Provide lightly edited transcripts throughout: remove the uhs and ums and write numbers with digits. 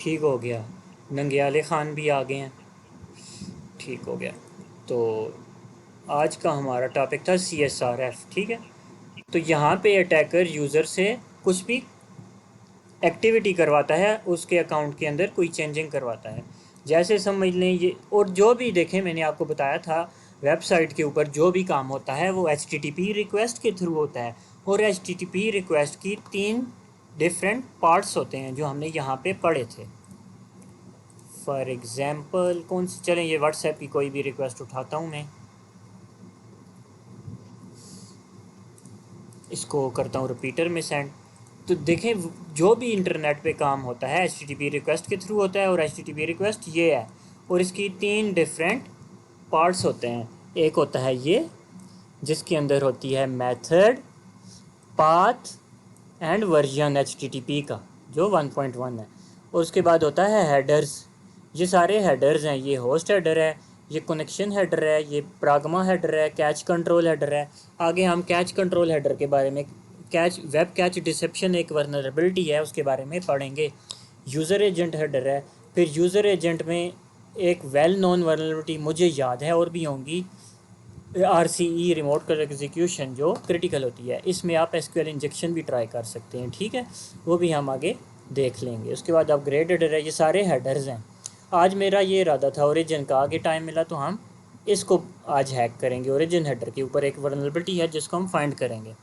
ठीक हो गया। नंग्याले ख़ान भी आ गए हैं। ठीक हो गया। तो आज का हमारा टॉपिक था CSRF। ठीक है। तो यहाँ पे अटैकर यूज़र से कुछ भी एक्टिविटी करवाता है, उसके अकाउंट के अंदर कोई चेंजिंग करवाता है। जैसे समझ लें ये, और जो भी देखें मैंने आपको बताया था वेबसाइट के ऊपर जो भी काम होता है वो HTTP रिक्वेस्ट के थ्रू होता है। और HTTP रिक्वेस्ट की 3 डिफरेंट पार्ट्स होते हैं जो हमने यहाँ पे पढ़े थे। फॉर एग्ज़ाम्पल कौन सी, चलें ये व्हाट्सएप की कोई भी रिक्वेस्ट उठाता हूँ मैं, इसको करता हूँ रिपीटर में सेंड। तो देखें जो भी इंटरनेट पे काम होता है HTTP रिक्वेस्ट के थ्रू होता है, और HTTP रिक्वेस्ट ये है, और इसकी 3 डिफरेंट पार्ट्स होते हैं। एक होता है ये जिसके अंदर होती है method, path and version HTTP का जो 1.1 है, और उसके बाद होता है हेडर्स। ये सारे हेडर्स हैं, ये होस्ट हेडर है, ये कनेक्शन हेडर है, ये प्राग्मा हेडर है, कैच कंट्रोल हेडर है। आगे हम कैच कंट्रोल हेडर के बारे में, वेब कैच डिसेप्शन एक वर्नरेबिलिटी है उसके बारे में पढ़ेंगे। यूज़र एजेंट हेडर है। फिर यूज़र एजेंट में एक वेल नोन वर्नरेबिलिटी मुझे याद है और भी होंगी, RCE रिमोट कर एग्जीक्यूशन जो क्रिटिकल होती है, इसमें आप SQL इंजेक्शन भी ट्राई कर सकते हैं। ठीक है, वो भी हम आगे देख लेंगे। उसके बाद अपग्रेड हेडर है, ये सारे हेडर्स हैं। आज मेरा ये इरादा था ओरिजिन का, आगे टाइम मिला तो हम इसको आज हैक करेंगे। ओरिजिन हेडर के ऊपर एक वर्नरेबिलिटी है जिसको हम फाइंड करेंगे।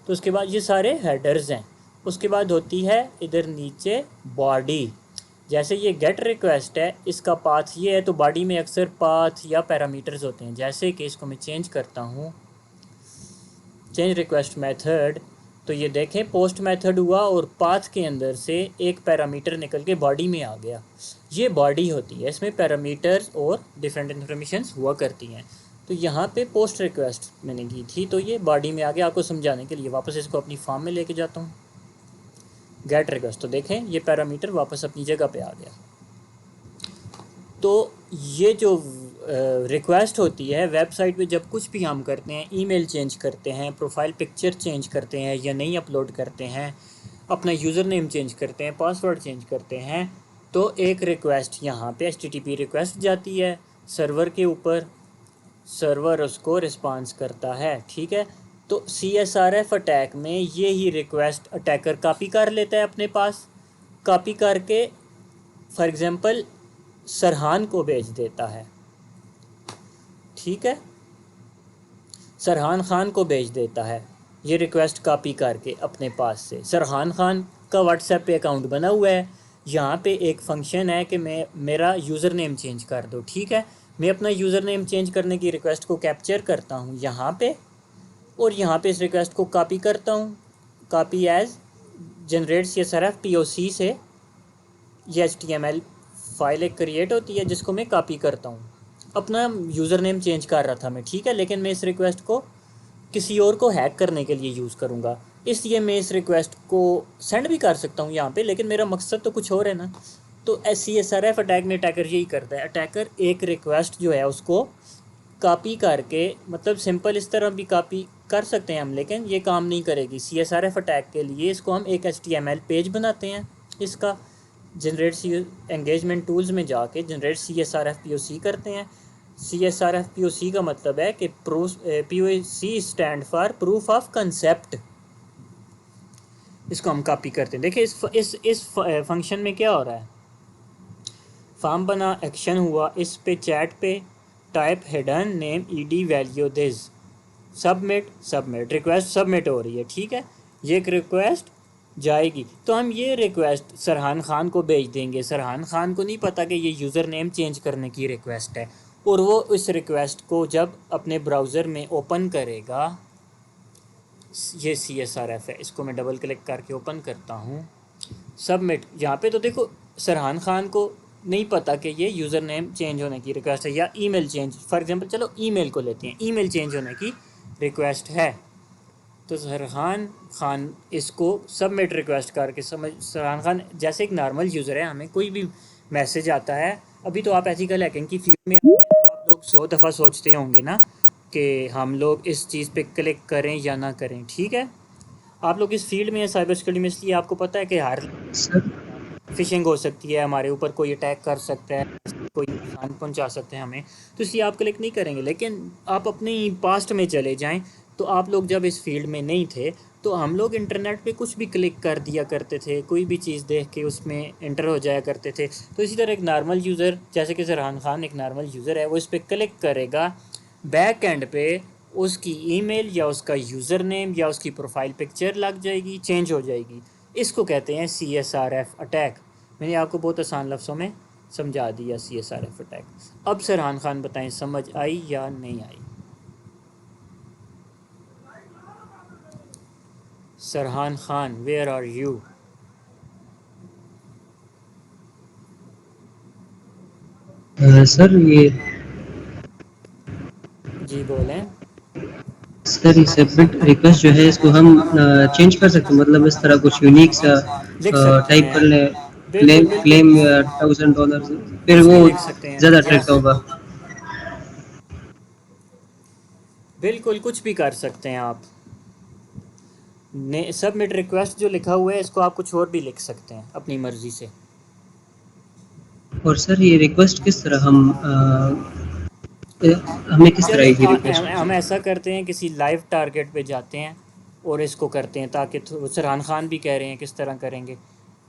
तो उसके बाद ये सारे हेडर्स हैं। उसके बाद होती है इधर नीचे बॉडी। जैसे ये गेट रिक्वेस्ट है, इसका पाथ ये है, तो बॉडी में अक्सर पाथ या पैरामीटर्स होते हैं। जैसे कि इसको मैं चेंज करता हूँ, चेंज रिक्वेस्ट मेथड, तो ये देखें पोस्ट मेथड हुआ और पाथ के अंदर से एक पैरामीटर निकल के बॉडी में आ गया। ये बॉडी होती है, इसमें पैरामीटर्स और डिफरेंट इन्फॉर्मेशंस हुआ करती हैं। तो यहाँ पे पोस्ट रिक्वेस्ट मैंने की थी, तो ये बॉडी में आ गया। आपको समझाने के लिए वापस इसको अपनी फॉर्म में लेके जाता हूँ। गेट रिक्वेस्ट, तो देखें ये पैरामीटर वापस अपनी जगह पे आ गया। तो ये जो रिक्वेस्ट होती है वेबसाइट पे, जब कुछ भी हम करते हैं, ईमेल चेंज करते हैं, प्रोफाइल पिक्चर चेंज करते हैं या नहीं अपलोड करते हैं, अपना यूज़र नेम चेंज करते हैं, पासवर्ड चेंज करते हैं, तो एक रिक्वेस्ट यहाँ पे HTTP रिक्वेस्ट जाती है सर्वर के ऊपर, सर्वर उसको रिस्पांस करता है। ठीक है, तो CSRF अटैक में ये ही रिक्वेस्ट अटैकर कॉपी कर लेता है अपने पास, कॉपी करके फॉर एग्ज़ाम्पल सरहान को भेज देता है। ठीक है, सरहान खान को भेज देता है ये रिक्वेस्ट कॉपी करके अपने पास से। सरहान खान का व्हाट्सएप पे अकाउंट बना हुआ है, यहाँ पे एक फंक्शन है कि मैं मेरा यूज़र नेम चेंज कर दो। ठीक है, मैं अपना यूज़र नेम चेंज करने की रिक्वेस्ट को कैप्चर करता हूँ यहाँ पे, और यहाँ पे इस रिक्वेस्ट को कॉपी करता हूँ, copy as generate CSRF POC से ये HTML फाइल एक क्रिएट होती है जिसको मैं कॉपी करता हूँ। अपना यूज़र नेम चेंज कर रहा था मैं, ठीक है, लेकिन मैं इस रिक्वेस्ट को किसी और को हैक करने के लिए यूज़ करूँगा, इसलिए मैं इस रिक्वेस्ट को सेंड भी कर सकता हूँ यहाँ पे, लेकिन मेरा मकसद तो कुछ और है ना। तो CSRF अटैक में अटैकर यही करता है, अटैकर एक रिक्वेस्ट जो है उसको कॉपी करके, मतलब सिंपल इस तरह भी कॉपी कर सकते हैं हम, लेकिन ये काम नहीं करेगी। CSRF अटैक के लिए इसको हम एक HTML पेज बनाते हैं, इसका जनरेट एंगेजमेंट टूल्स में जाके जनरेट CSRF POC करते हैं। CSRF POC का मतलब है कि POC stand for proof of concept. इसको हम कॉपी करते हैं। देखिए इस फंक्शन में क्या हो रहा है, फॉर्म बना, एक्शन हुआ, इस पे चैट पे type hidden name ED value this, submit request submit हो रही है। ठीक है, ये एक रिक्वेस्ट जाएगी, तो हम ये रिक्वेस्ट सरहान खान को भेज देंगे। सरहान खान को नहीं पता कि ये यूज़र नेम चेंज करने की रिक्वेस्ट है, और वो इस रिक्वेस्ट को जब अपने ब्राउज़र में ओपन करेगा, ये CSRF है, इसको मैं डबल क्लिक करके ओपन करता हूँ, सबमिट। यहाँ पे तो देखो सरहान खान को नहीं पता कि ये यूज़र नेम चेंज होने की रिक्वेस्ट है, या ईमेल चेंज, फॉर एग्जांपल चलो ईमेल को लेते हैं, ईमेल चेंज होने की रिक्वेस्ट है। तो सरहान खान इसको सबमिट रिक्वेस्ट करके, सरहान खान जैसे एक नॉर्मल यूज़र है, हमें कोई भी मैसेज आता है, अभी तो आप एथिकल हैकिंग की फील्ड में आप लोग 100 दफ़ा सोचते होंगे ना कि हम लोग इस चीज़ पे क्लिक करें या ना करें। ठीक है, आप लोग इस फील्ड में साइबर सिक्योरिटी में, इसलिए आपको पता है कि हर सर फ़िशिंग हो सकती है, हमारे ऊपर कोई अटैक कर सकता है, कोई नुकसान पहुंचा सकते हैं हमें, तो इसलिए आप क्लिक नहीं करेंगे। लेकिन आप अपनी पास्ट में चले जाएं, तो आप लोग जब इस फील्ड में नहीं थे तो हम लोग इंटरनेट पे कुछ भी क्लिक कर दिया करते थे, कोई भी चीज़ देख के उसमें एंटर हो जाया करते थे। तो इसी तरह एक नॉर्मल यूज़र, जैसे कि ज़रहान खान एक नॉर्मल यूज़र है, वो इस पर क्लिक करेगा, बैक एंड पे उसकी ईमेल या उसका यूज़र नेम या उसकी प्रोफाइल पिक्चर लग जाएगी, चेंज हो जाएगी। इसको कहते हैं CSRF अटैक। मैंने आपको बहुत आसान लफ्ज़ों में समझा दिया CSRF अटैक। अब सरहान खान बताएं, समझ आई या नहीं आई? Sarhan Khan, where are you? Sir ये जी बोलें। सर ये सबमिट रिक्वेस्ट जो है इसको हम चेंज कर सकते हैं, मतलब इस तरह कुछ यूनिक सा लिख सकते टाइप कर हैं, लें, बिल्कुल क्लेम बिल्कुल, क्लेम $1000, फिर कुछ वो भी लिख सकते हैं, ज़्यादा यस, अट्रैक्ट होगा। बिल्कुल कुछ भी कर सकते हैं आप। ने सबमिट रिक्वेस्ट जो लिखा हुआ है इसको आप कुछ और भी लिख सकते हैं अपनी मर्ज़ी से। और सर ये रिक्वेस्ट किस तरह हम हमें किस तरह चले आएगी रिक्वेस्ट? हम ऐसा करते हैं, किसी लाइव टारगेट पे जाते हैं और इसको करते हैं, ताकि सरहान खान भी कह रहे हैं किस तरह करेंगे,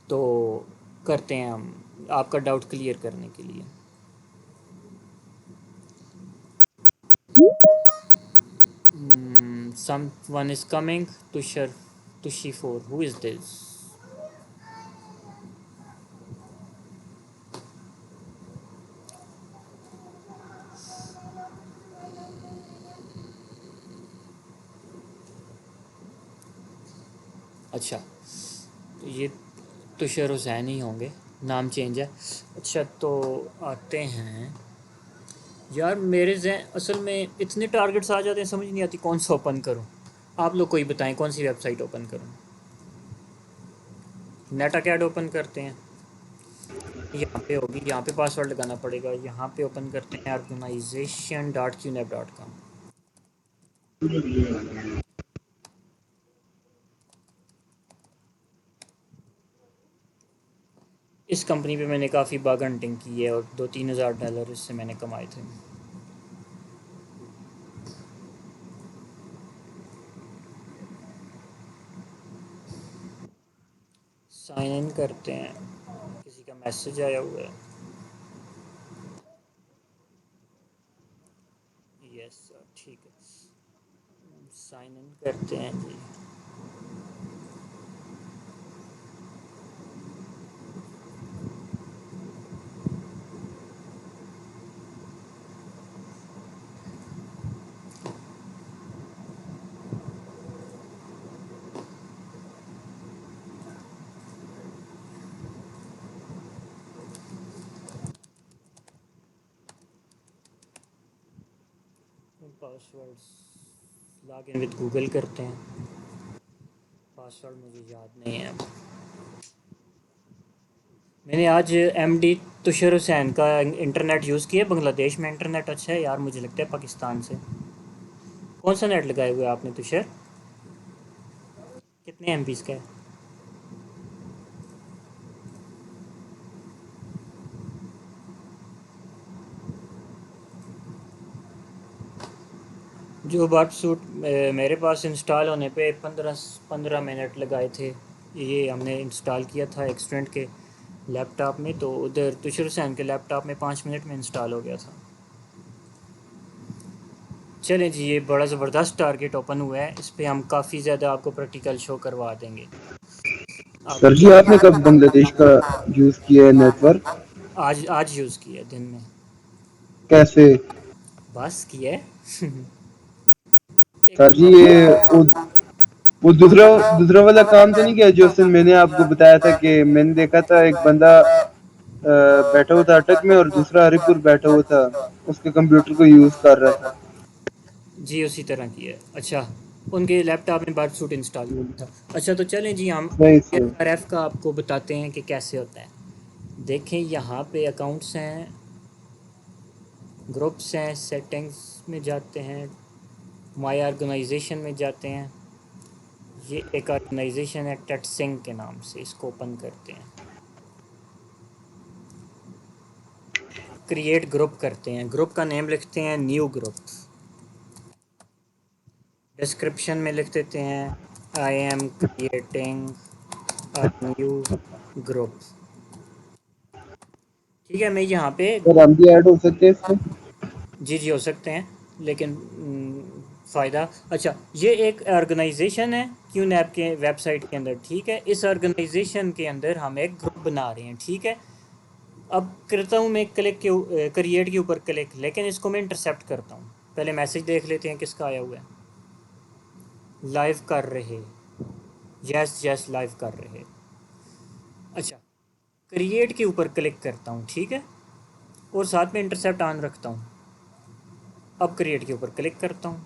तो करते हैं हम आपका डाउट क्लियर करने के लिए। Someone is coming. Tushi 4, who is this? अच्छा, तो ये तुषार हुसैन ही होंगे, नाम चेंज है। अच्छा, तो आते हैं। यार मेरे असल में इतने टारगेट्स आ जाते हैं, समझ नहीं आती कौन सा ओपन करूं। आप लोग कोई बताएं कौन सी वेबसाइट ओपन करूं। नेट अकेड ओपन करते हैं, यहाँ पे होगी, यहाँ पे पासवर्ड लगाना पड़ेगा। यहाँ पे ओपन करते हैं organization.qnap.com। इस कंपनी पे मैंने काफ़ी बग हंटिंग की है और $2-3 हज़ार इससे मैंने कमाए थे। साइन इन करते हैं, किसी का मैसेज आया हुआ है। यस सर, ठीक है, साइन इन करते हैं जी। Passwords, log in with Google करते हैं। पासवर्ड मुझे याद नहीं है अब। मैंने आज MD तुषार हुसैन का इंटरनेट यूज़ किया। बांग्लादेश में इंटरनेट अच्छा है यार, मुझे लगता है पाकिस्तान से। कौन सा नेट लगाए हुए आपने तुषार? कितने MBs का है? जो बट सूट मेरे पास इंस्टॉल होने पे 15 मिनट लगाए थे। ये हमने इंस्टॉल किया था एक स्टूडेंट के लैपटॉप में, तो उधर तुषार हुसैन के लैपटॉप में 5 मिनट में इंस्टॉल हो गया था। चलें जी, ये बड़ा ज़बरदस्त टारगेट ओपन हुआ है, इस पर हम काफ़ी ज़्यादा आपको प्रैक्टिकल शो करवा देंगे। आप सर जी, आपने कब बांग्लादेश का यूज किया है नेटवर्क? आज आज यूज़ किया दिन में, कैसे? बस किया है। एक सर जी, ये वो दूसरा वाला काम तो नहीं किया जो उस दिन मैंने आपको बताया था कि मैंने देखा था एक बंदा बैठा हुआ था अटक में और दूसरा हरिपुर बैठा हुआ था, उसके कंप्यूटर को यूज कर रहा था। जी उसी तरह की है। अच्छा, उनके लैपटॉप में बर्ड सूट इंस्टॉल था। अच्छा, तो चलें जी, हम सही से। RF का आपको बताते हैं कि कैसे होता है। देखें, यहाँ पे अकाउंट्स हैं, ग्रुप्स हैं, सेटिंग्स में जाते हैं, माई ऑर्गेनाइजेशन में जाते हैं। ये एक ऑर्गेनाइजेशन है टेटसिंग के नाम से, इसको ओपन करते हैं। क्रिएट ग्रुप करते हैं, ग्रुप का नेम लिखते हैं न्यू ग्रुप, डिस्क्रिप्शन में लिख देते हैं I am creating a new group. ठीक है, मैं यहाँ पे सर हम भी ऐड हो सकते हैं इसमें? जी हो सकते हैं, लेकिन फ़ायदा, अच्छा ये एक ऑर्गेनाइजेशन है क्यूनैप के वेबसाइट के अंदर, ठीक है। इस ऑर्गेनाइजेशन के अंदर हम एक ग्रुप बना रहे हैं, ठीक है। अब करता हूँ मैं क्लिक के क्रिएट के ऊपर क्लिक, लेकिन इसको मैं इंटरसेप्ट करता हूँ। पहले मैसेज देख लेते हैं किसका आया हुआ है। लाइव कर रहे, यस यस लाइव कर रहे। अच्छा, क्रिएट के ऊपर क्लिक करता हूँ, ठीक है, और साथ में इंटरसेप्ट ऑन रखता हूँ। अब क्रिएट के ऊपर क्लिक करता हूँ,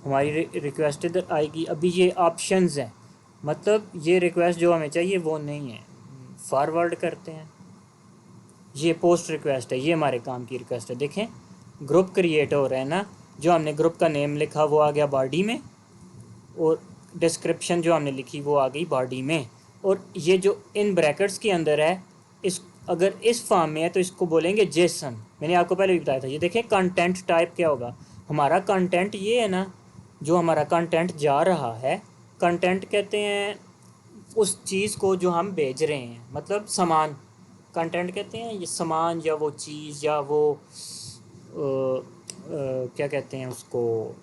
हमारी रिक्वेस्ट इधर आएगी। अभी ये ऑप्शंस हैं, मतलब ये रिक्वेस्ट जो हमें चाहिए वो नहीं है। फॉरवर्ड करते हैं, ये पोस्ट रिक्वेस्ट है, ये हमारे काम की रिक्वेस्ट है। देखें ग्रुप क्रिएट हो रहा है ना, जो हमने ग्रुप का नेम लिखा वो आ गया बॉडी में, और डिस्क्रिप्शन जो हमने लिखी वो आ गई बॉडी में, और ये जो इन ब्रैकेट्स के अंदर है, इस अगर इस फॉर्म में है तो इसको बोलेंगे जेसन। मैंने आपको पहले भी बताया था। ये देखें कंटेंट टाइप क्या होगा, हमारा कंटेंट ये है ना, जो हमारा कंटेंट जा रहा है, कंटेंट कहते हैं उस चीज़ को जो हम भेज रहे हैं, मतलब सामान। कंटेंट कहते हैं ये सामान या वो चीज़ या वो क्या कहते हैं उसको,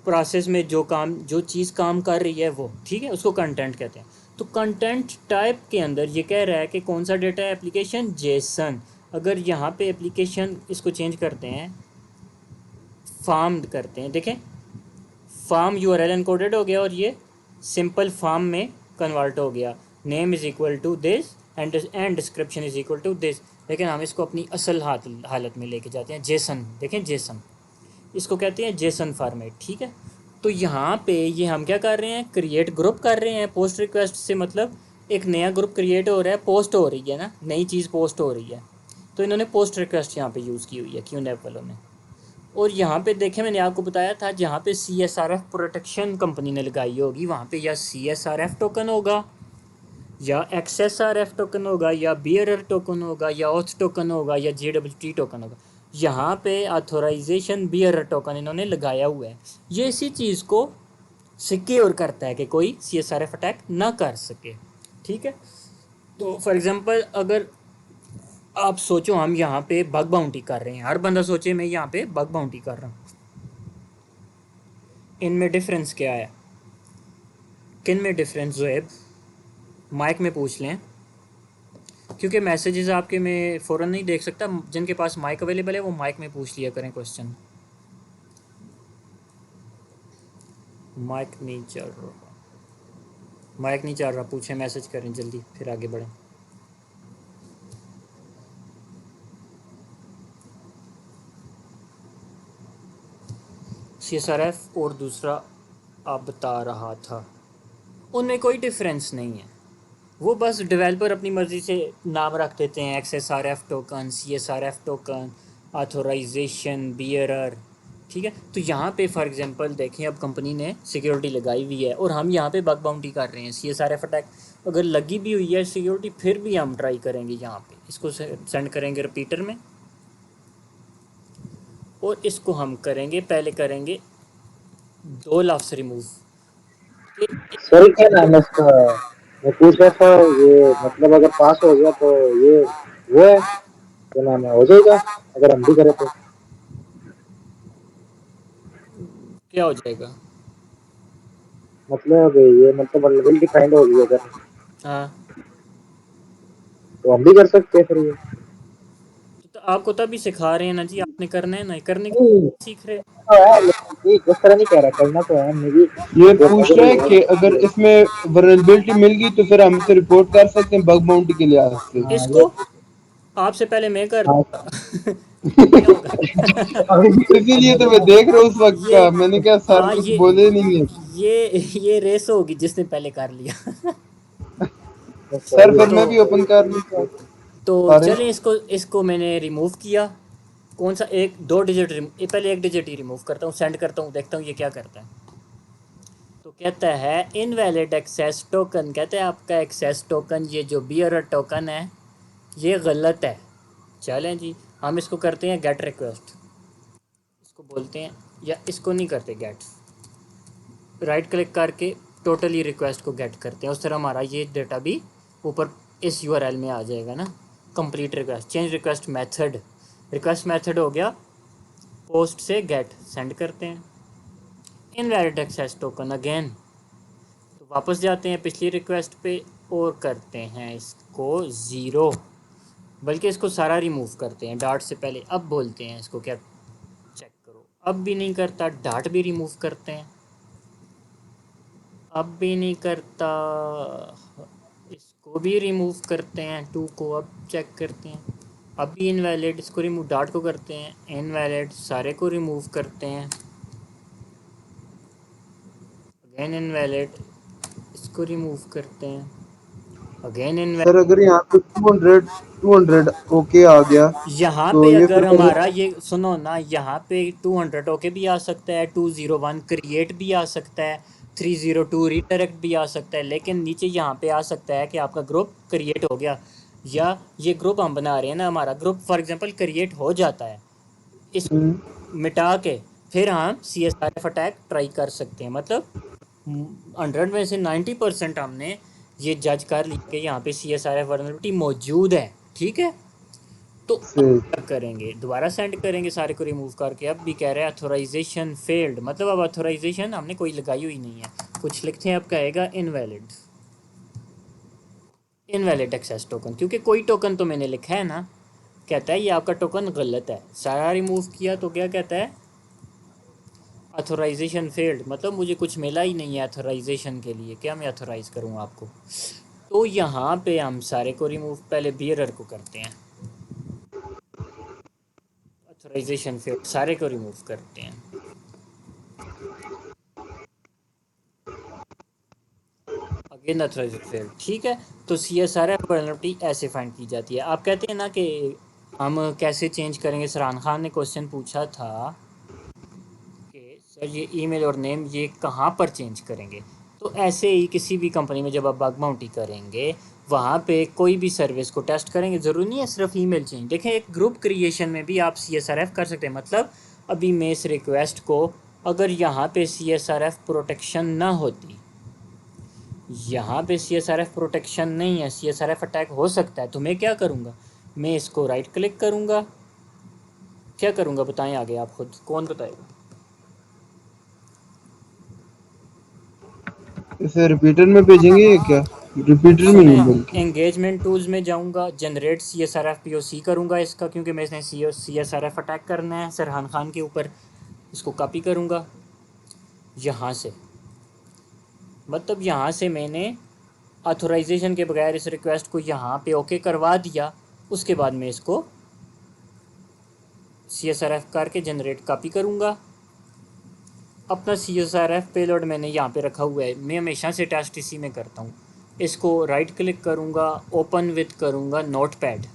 प्रोसेस में जो चीज़ काम कर रही है वो, ठीक है, उसको कंटेंट कहते हैं। तो कंटेंट टाइप के अंदर ये कह रहा है कि कौन सा डेटा है, एप्लीकेशन जेसन। अगर यहाँ पे एप्लीकेशन इसको चेंज करते हैं, फॉर्म करते हैं, देखें फॉर्म यूआरएल एनकोडेड हो गया और ये सिंपल फॉर्म में कन्वर्ट हो गया। Name is equal to this and description is equal to this. लेकिन हम इसको अपनी असल हालत में लेके जाते हैं, जेसन। देखें जेसन, इसको कहते हैं जेसन फॉर्मेट, ठीक है। तो यहाँ पे ये हम क्या कर रहे हैं, क्रिएट ग्रुप कर रहे हैं। पोस्ट रिक्वेस्ट से मतलब एक नया ग्रुप क्रिएट हो रहा है, पोस्ट हो रही है ना, नई चीज़ पोस्ट हो रही है, तो इन्होंने पोस्ट रिक्वेस्ट यहाँ पे यूज़ की हुई है क्यूनैप वालों ने। और यहाँ पे देखें मैंने आपको बताया था, जहाँ पे CSRF प्रोटेक्शन कंपनी ने लगाई होगी, वहाँ पे या CSRF टोकन होगा या XSRF टोकन होगा या BRR टोकन होगा या OAuth टोकन होगा या JWT टोकन होगा। यहाँ पे ऑथोराइजेशन BRR टोकन इन्होंने लगाया हुआ है। ये इसी चीज़ को सिक्योर करता है कि कोई CSRF अटैक ना कर सके, ठीक है। तो फॉर एग्ज़ाम्पल अगर आप सोचो हम यहाँ पे बग बाउंटी कर रहे हैं, हर बंदा सोचे मैं यहाँ पे बग बाउंटी कर रहा हूँ, इनमें डिफरेंस क्या है, किन में डिफरेंस ज़ुएब माइक में पूछ लें, क्योंकि मैसेजेस आपके मैं फ़ौरन नहीं देख सकता। जिनके पास माइक अवेलेबल है वो माइक में पूछ लिया करें क्वेश्चन। माइक नहीं चल रहा, माइक नहीं चल रहा, पूछें, मैसेज करें जल्दी, फिर आगे बढ़ें। CSRF और दूसरा आप बता रहा था, उनमें कोई डिफरेंस नहीं है। वो बस डेवलपर अपनी मर्ज़ी से नाम रख देते हैं, XSRF token, CSRF token, authorization, BRR, ठीक है। तो यहाँ पे फॉर एग्जांपल देखें, अब कंपनी ने सिक्योरिटी लगाई हुई है और हम यहाँ पे बग बाउंटी कर रहे हैं। CSRF अटैक अगर लगी भी हुई है सिक्योरिटी, फिर भी हम ट्राई करेंगे यहाँ पे, इसको सेंड करेंगे रिपीटर में, और इसको हम करेंगे, पहले करेंगे 2 लफ्ज़ रिमूव। सॉरी क्या नाम है इसका? मैं पूछ रहा था ये, मतलब अगर पास हो गया तो ये वो है, क्या नाम है, हो जाएगा अगर हम भी करें तो? क्या हो जाएगा? मतलब ये मतलब अवेलेबिलिटी फाइंड होगी अगर, हाँ, तो हम भी कर सकते हैं फिर ये? तो आपको तभी सिखा रहे हैं ना जी, आपने करना है ना, करने की नहीं सीख रहे। तो है, लेकिन ये उस तरह नहीं कह रहा, करना तो है हमने भी। ये जो पूछ रहा है पॉसिबल कि अगर इसमें वल्नरेबिलिटी मिल गई तो फिर हम इसे रिपोर्ट कर सकते हैं बग बाउंटी के लिहाज से। हाँ ये इसको आपसे पहले मैं कर हाँ क्या होगा? इसीलिए तो मैं देख रहा हूँ उस वक्त ये का, मैंने कहा सर हाँ, कुछ बोले नहीं है। ये रेस होगी जिसने पहले कर लिया। तो सर सही फिर है। मैं भी ओपन कर लूँ। तो अरे चलें, इसको मैंने रिमूव किया। कौन सा, एक 2 डिजिट पहले 1 डिजिट ही रिमूव करता हूँ, सेंड करता हूँ, देखता हूँ ये क्या करता है। तो कहता है इनवैलिड एक्सेस टोकन, कहते हैं आपका एक्सेस टोकन, ये जो बियरर टोकन है ये गलत है। चलें जी, हम इसको करते हैं गेट रिक्वेस्ट, इसको बोलते हैं, या इसको नहीं करते गेट, राइट क्लिक करके टोटली रिक्वेस्ट को गेट करते हैं। उस तरह हमारा ये डेटा भी ऊपर इस यूआरएल में आ जाएगा ना। Complete request, change request method, request method हो गया, पोस्ट से गेट सेंड करते हैं। इनवैलिड एक्सेस टोकन अगेन, तो वापस जाते हैं पिछली रिक्वेस्ट पे और करते हैं इसको 0, बल्कि इसको सारा रिमूव करते हैं डॉट से पहले। अब बोलते हैं इसको क्या, चेक करो, अब भी नहीं करता, डॉट भी रिमूव करते हैं, अब भी नहीं करता, इसको भी रिमूव करते हैं 2 को, अब चेक करते हैं, अब भी इनवैलिड, इसको रिमूव, डॉट को करते हैं इनवैलिड, सारे को रिमूव करते हैं, अगेन इनवैलिड, इसको रिमूव करते हैं, अगेन इनवैलिड। सर अगर यहाँ पे 200 ओके आ गया यहाँ तो पे ये अगर फिर हमारा ये सुनो ना, यहाँ पे 200 ओके भी आ सकता है, 201 क्रिएट भी आ सकता है, 302 रीडायरेक्ट भी आ सकता है, लेकिन नीचे यहाँ पे आ सकता है कि आपका ग्रुप क्रिएट हो गया, या ये ग्रुप हम बना रहे हैं ना, हमारा ग्रुप फॉर एग्जांपल क्रिएट हो जाता है, इस मिटा के फिर हम CSRF अटैक ट्राई कर सकते हैं। मतलब 100 में से 90% हमने ये जज कर लिया कि यहाँ पे CSRF वर्नरेबिलिटी मौजूद है, ठीक है। तो अब क्या करेंगे, दोबारा सेंड करेंगे सारे को रिमूव करके। अब भी कह रहे हैं अथोराइजेशन फेल्ड, मतलब अब अथोराइजेशन हमने कोई लगाई हुई नहीं है, कुछ लिखते हैं, अब कहेगा इनवैलिड, इनवैलिड एक्सेस टोकन, क्योंकि कोई टोकन तो मैंने लिखा है ना। कहता है ये आपका टोकन गलत है, सारा रिमूव किया तो क्या कहता है, अथोराइजेशन फेल्ड, मतलब मुझे कुछ मिला ही नहीं है अथोराइजेशन के लिए, क्या मैं अथोराइज़ करूँ आपको। तो यहाँ पे हम सारे को रिमूव, पहले बियरर को करते हैं, अथोराइजेशन फेल्ड, सारे को रिमूव करते हैं, अगेन अथोराइजेशन फेल्ड, ठीक है। तो CSRF वर्नरेबिलिटी ऐसे फाइंड की जाती है। आप कहते हैं ना कि हम कैसे चेंज करेंगे, सरान खान ने क्वेश्चन पूछा था कि सर ये ईमेल और नेम ये कहाँ पर चेंज करेंगे। तो ऐसे ही किसी भी कंपनी में जब आप बग बाउंटी करेंगे, वहाँ पे कोई भी सर्विस को टेस्ट करेंगे, ज़रूरी नहीं है सिर्फ ईमेल चेंज। देखें, एक ग्रुप क्रिएशन में भी आप CSRF कर सकते हैं। मतलब अभी मैं इस रिक्वेस्ट को, अगर यहाँ पे CSRF प्रोटेक्शन ना होती, यहाँ पे CSRF प्रोटेक्शन नहीं है, CSRF अटैक हो सकता है, तो मैं क्या करूँगा, मैं इसको राइट क्लिक करूँगा, क्या करूँगा बताएं आगे, आप खुद, कौन बताएगा। इसे रिपीटर में भेजेंगे या क्या, रिपीटर में नहीं बल्कि एंगेजमेंट टूल्स में जाऊंगा, जनरेट CSRF POC करूंगा इसका, क्योंकि मैं इसने CSRF अटैक करना है सरहान खान के ऊपर। इसको कॉपी करूंगा यहाँ से, मतलब यहाँ से मैंने ऑथोराइजेशन के बगैर इस रिक्वेस्ट को यहाँ पे ओके करवा दिया। उसके बाद मैं इसको CSRF करके जनरेट कॉपी करूँगा। अपना CSRF पेलोड मैंने यहाँ पे रखा हुआ है, मैं हमेशा से टेस्ट इसी में करता हूँ। इसको राइट क्लिक करूँगा, ओपन विद करूँगा नोटपैड।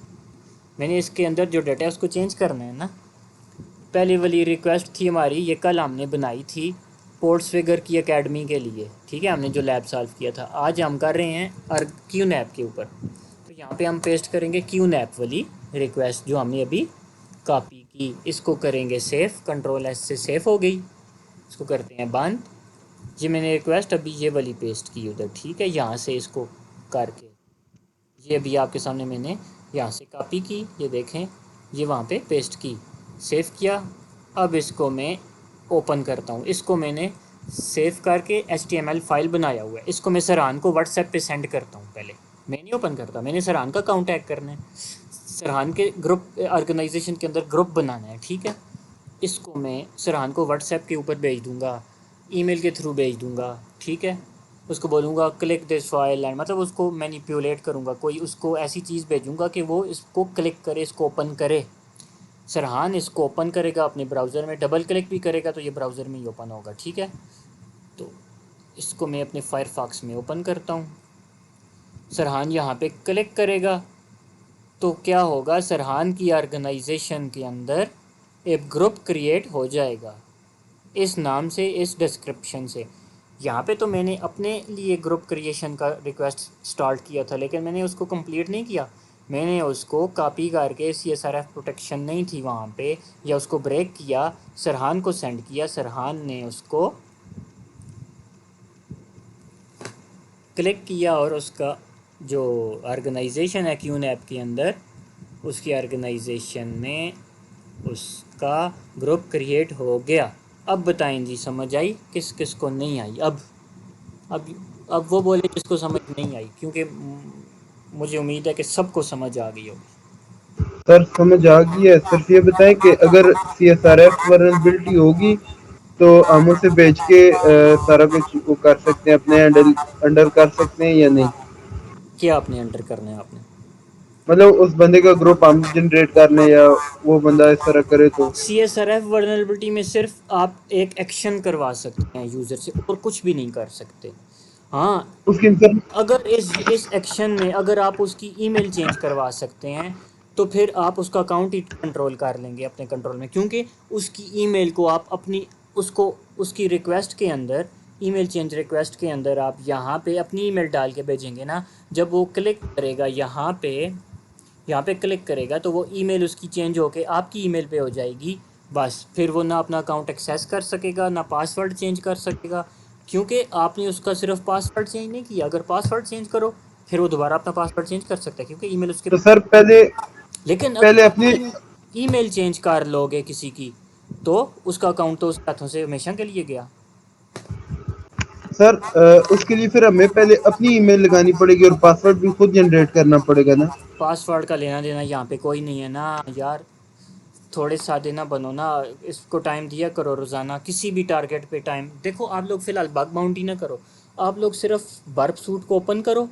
मैंने इसके अंदर जो डाटा है उसको चेंज करना है ना। पहले वाली रिक्वेस्ट थी हमारी, ये कल हमने बनाई थी पोर्ट्स फिगर की एकेडमी के लिए, ठीक है, हमने जो लैब सॉल्व किया था। आज हम कर रहे हैं QNAP के ऊपर। तो यहाँ पे हम पेस्ट करेंगे QNAP वाली रिक्वेस्ट जो हमने अभी कॉपी की। इसको करेंगे सेव, Ctrl+S से सेव हो गई। इसको करते हैं बंद। ये मैंने रिक्वेस्ट अभी ये वाली पेस्ट की उधर, ठीक है, यहाँ से इसको करके, ये अभी आपके सामने मैंने यहाँ से कॉपी की, ये देखें, ये वहाँ पे पेस्ट की, सेव किया। अब इसको मैं ओपन करता हूँ। इसको मैंने सेव करके HTML फाइल बनाया हुआ है, इसको मैं सरहान को WhatsApp पे सेंड करता हूँ। पहले मैं नहीं ओपन करता, मैंने सरहान का अकाउंट हैक करना है, सरहान के ग्रुप ऑर्गेनाइजेशन के अंदर ग्रुप बनाना है, ठीक है। इसको मैं सरहान को WhatsApp के ऊपर भेज दूँगा, ईमेल के थ्रू भेज दूँगा, ठीक है। उसको बोलूँगा क्लिक दिस फाइल एंड, मतलब उसको मैनिपुलेट करूँगा, कोई उसको ऐसी चीज़ भेजूँगा कि वो इसको क्लिक करे, इसको ओपन करे। सरहान इसको ओपन करेगा अपने ब्राउज़र में, डबल क्लिक भी करेगा तो ये ब्राउज़र में ही ओपन होगा, ठीक है। तो इसको मैं अपने फायरफॉक्स में ओपन करता हूँ। सरहान यहाँ पे क्लिक करेगा तो क्या होगा, सरहान की ऑर्गेनाइजेशन के अंदर एक ग्रुप क्रिएट हो जाएगा इस नाम से, इस डिस्क्रिप्शन से। यहाँ पे तो मैंने अपने लिए ग्रुप क्रिएशन का रिक्वेस्ट स्टार्ट किया था, लेकिन मैंने उसको कंप्लीट नहीं किया। मैंने उसको कॉपी करके CSRF प्रोटेक्शन नहीं थी वहाँ पे, या उसको ब्रेक किया, सरहान को सेंड किया, सरहान ने उसको क्लिक किया और उसका जो ऑर्गेनाइजेशन है क्यून ऐप के अंदर, उसकी ऑर्गेनाइजेशन में उसका ग्रुप क्रिएट हो गया। अब बताएं जी, समझ आई किस किस को नहीं आई? अब वो बोले जिसको समझ नहीं आई, क्योंकि मुझे उम्मीद है कि सबको समझ आ गई होगी। सर समझ आ गई है। सिर्फ ये बताएं कि अगर CSRF वल्नरेबिलिटी होगी तो हम उसे बेच के सारा कुछ वो कर सकते हैं, अपने अंडर कर सकते हैं या नहीं? क्या आपने एंटर करना है? आपने मतलब उस बंदे का ग्रुप हम जनरेट कर लें या वो बंदा इस तरह करे तो? CSRF वर्नरेबिलिटी में सिर्फ आप एक एक्शन करवा सकते हैं यूज़र से, और कुछ भी नहीं कर सकते। हाँ, उसकी सर अगर इस एक्शन में अगर आप उसकी ईमेल चेंज करवा सकते हैं, तो फिर आप उसका अकाउंट ही कंट्रोल कर लेंगे अपने कंट्रोल में, क्योंकि उसकी ईमेल को आप अपनी उसको उसकी रिक्वेस्ट के अंदर, ईमेल चेंज रिक्वेस्ट के अंदर आप यहाँ पे अपनी ईमेल डाल के भेजेंगे ना। जब वो क्लिक करेगा यहाँ पे क्लिक करेगा तो वो ईमेल उसकी चेंज होके आपकी ईमेल पे हो जाएगी। बस फिर वो ना अपना अकाउंट एक्सेस कर सकेगा, ना पासवर्ड चेंज कर सकेगा, क्योंकि आपने उसका सिर्फ पासवर्ड चेंज नहीं किया। अगर पासवर्ड चेंज करो, फिर वो दोबारा अपना पासवर्ड चेंज कर सकता है, क्योंकि ईमेल उसके। तो सर पहले लेकिन पहले अगर अपनी ईमेल चेंज कर लोगे किसी की, तो उसका अकाउंट तो उसके हाथों से हमेशा के लिए गया। सर उसके लिए फिर हमें पहले अपनी ईमेल लगानी पड़ेगी और पासवर्ड भी खुद जनरेट करना पड़ेगा ना? पासवर्ड का लेना देना यहाँ पे कोई नहीं है ना यार। थोड़े सादे ना बनो ना, इसको टाइम दिया करो रोज़ाना किसी भी टारगेट पे टाइम। देखो आप लोग फ़िलहाल बग बाउंटी ना करो, आप लोग सिर्फ बर्फ सूट को ओपन करो,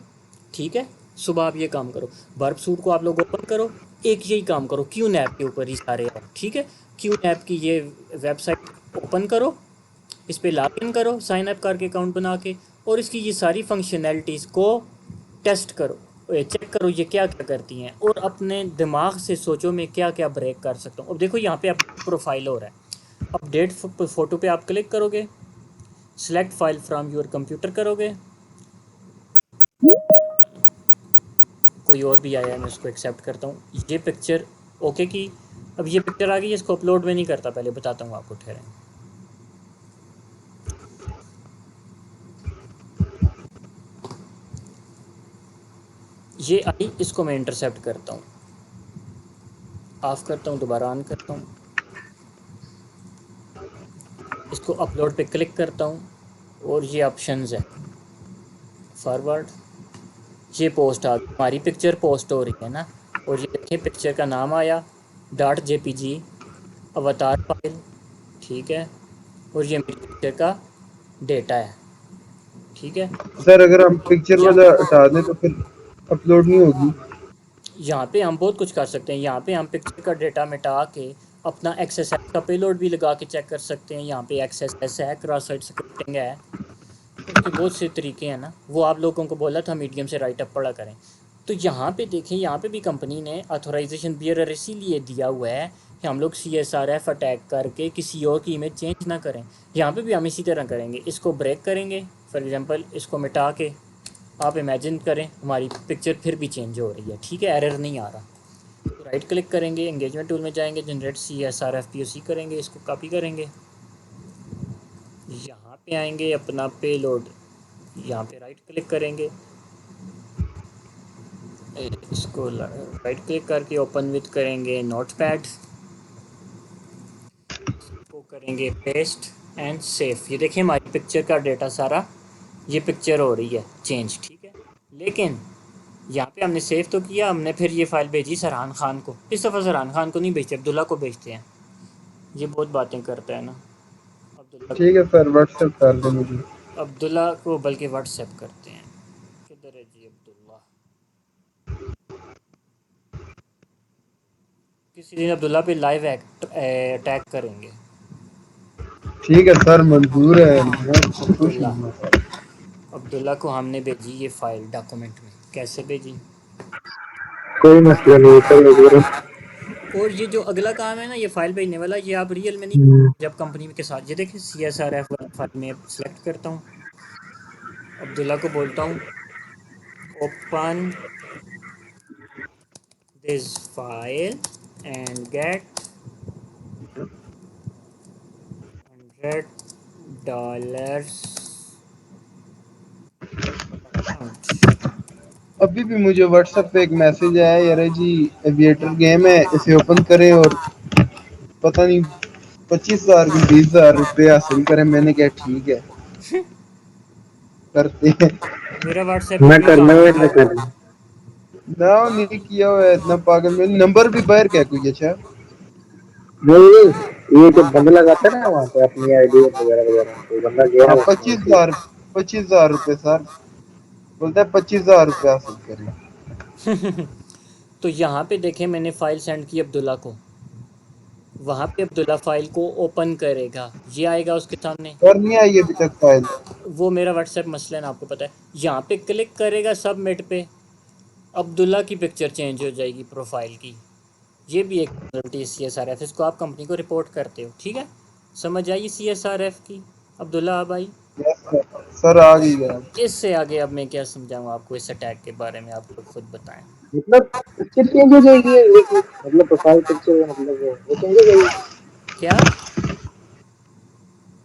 ठीक है? सुबह आप ये काम करो, बर्फ सूट को आप लोग ओपन करो, एक यही काम करो, क्यून ऐप के ऊपर ही सारे आप, ठीक है? क्यून ऐप की ये वेबसाइट ओपन करो, इस पर लॉग इन करो साइन अप करके अकाउंट बना के, और इसकी ये सारी फंक्शनैलिटीज़ को टेस्ट करो, चेक करो ये क्या क्या करती हैं, और अपने दिमाग से सोचो मैं क्या क्या ब्रेक कर सकता हूँ। अब देखो यहाँ पे अपडेट प्रोफाइल हो रहा है, अपडेट फ़ोटो पे आप क्लिक करोगे, select file from your computer करोगे, कोई और भी आया है मैं उसको एक्सेप्ट करता हूँ। ये पिक्चर ओके की, अब ये पिक्चर आ गई, इसको अपलोड में नहीं करता, पहले बताता हूँ आपको, ठहरें। ये आई, इसको मैं इंटरसेप्ट करता हूँ, ऑफ करता हूँ, दोबारा ऑन करता हूँ, इसको अपलोड पे क्लिक करता हूँ, और ये ऑप्शंस है फॉरवर्ड, ये पोस्ट आ गई, हमारी पिक्चर पोस्ट हो रही है ना, और ये देखिए पिक्चर का नाम आया .jpg अवतार फाइल, ठीक है? और ये मेरी पिक्चर का डेटा है, ठीक है? सर अगर हम पिक्चर यहाँ वाला हटा दें तो फिर अपलोड नहीं होगी? यहाँ पे हम बहुत कुछ कर सकते हैं। यहाँ पे हम पिक्चर का डेटा मिटा के अपना XSS का पेलोड भी लगा के चेक कर सकते हैं। यहाँ पे XSS है, क्रॉस साइट स्क्रिप्टिंग है, उसके बहुत से तरीके हैं ना, वो आप लोगों को बोला था मीडियम से राइट अप पढ़ा करें। तो यहाँ पे देखें, यहाँ पे भी कंपनी ने ऑथोराइजेशन बियरर इसीलिए दिया हुआ है कि हम लोग CSRF अटैक करके किसी और की इमेज चेंज ना करें। यहाँ पे भी हम इसी तरह करेंगे, इसको ब्रेक करेंगे, फॉर एग्जांपल इसको मिटा के आप इमेजिन करें हमारी पिक्चर फिर भी चेंज हो रही है, ठीक है? एरर नहीं आ रहा, तो राइट क्लिक करेंगे, एंगेजमेंट टूल में जाएंगे, जनरेट CSRF POC करेंगे, इसको कॉपी करेंगे, यहाँ पे आएंगे, अपना पेलोड यहाँ पे राइट क्लिक करेंगे, इसको राइट क्लिक करके ओपन विथ करेंगे नोटपैड, इसको करेंगे पेस्ट एंड सेव। ये देखिए हमारी पिक्चर का डेटा सारा, ये पिक्चर हो रही है चेंज, ठीक है? लेकिन यहाँ पे हमने सेव तो किया, हमने फिर ये फाइल भेजी सरहान खान को। इस दफ़ा सरहान खान को नहीं भेजते, अब्दुल्ला को भेजते हैं, ये बहुत बातें करता है ना अब्दुल्ला। ठीक है सर, व्हाट्सएप कर दें मुझे। अब्दुल्ला को बल्कि व्हाट्सएप करते हैं, किधर है जी अब्दुल्ला? किसी दिन अब्दुल्ला पे लाइव अटैक करेंगे। ठीक है सर, मंजूर है, मैं खुश हूँ। अब्दुल्ला को हमने भेजी ये फाइल डॉक्यूमेंट में, कैसे भेजी? कोई मसला नहीं, चलो गुरु। और ये जो अगला काम है ना, ये फाइल भेजने वाला, ये आप रियल में नहीं, जब कंपनी के साथ, ये देखिए CSRF वाली फाइल में सेलेक्ट करता हूँ, अब्दुल्ला को बोलता हूँ open this file and get $100 account. अभी भी मुझे व्हाट्सएप पे एक मैसेज आया, यार जी एविएटर गेम है, इसे ओपन करें और पता नहीं 25,000 की 20,000 रुपये हासिल करें। मैंने कहा ठीक है, करते हैं। मेरा व्हाट्सएप पे मैं भी करना काम है नहीं तो कर रहा। कर। ना नहीं किया हुआ है इतना पागल। मैंने नंबर भी बाहर क्या कोई अच्छा। नहीं, ये जो बंद लगाता है ना वहाँ पे अपनी आईडी वगैरह वगैरह, तो बंदा गया हाँ है उसमें पच्चीस इसलिए। हजार 25,000 रुपये सर, बोलता है 25,000 रुपये हासिल करें। तो यहाँ पे देखें, मैंने फ़ाइल सेंड की अब्दुल्ला को, वहाँ पे अब्दुल्ला फ़ाइल को ओपन करेगा, ये आएगा उसके सामने। और नहीं आई अभी तक फाइल। वो मेरा व्हाट्सएप मसलन आपको पता है। यहाँ पे क्लिक करेगा सबमिट पे, अब्दुल्ला की पिक्चर चेंज हो जाएगी प्रोफाइल की। ये भी एक CSRF, इसको आप कंपनी को रिपोर्ट करते हो, ठीक है। समझ आई CSRF की अब्दुल्ला अब आई। यस सर आ गई है। इससे आगे अब मैं क्या समझाऊँ आपको इस अटैक के बारे में, आप लोग खुद बताएं। मतलब पिक्चर चेंज हो जाएगी एक, मतलब प्रोफाइल पिक्चर, मतलब वो चेंज हो जाएगी। क्या?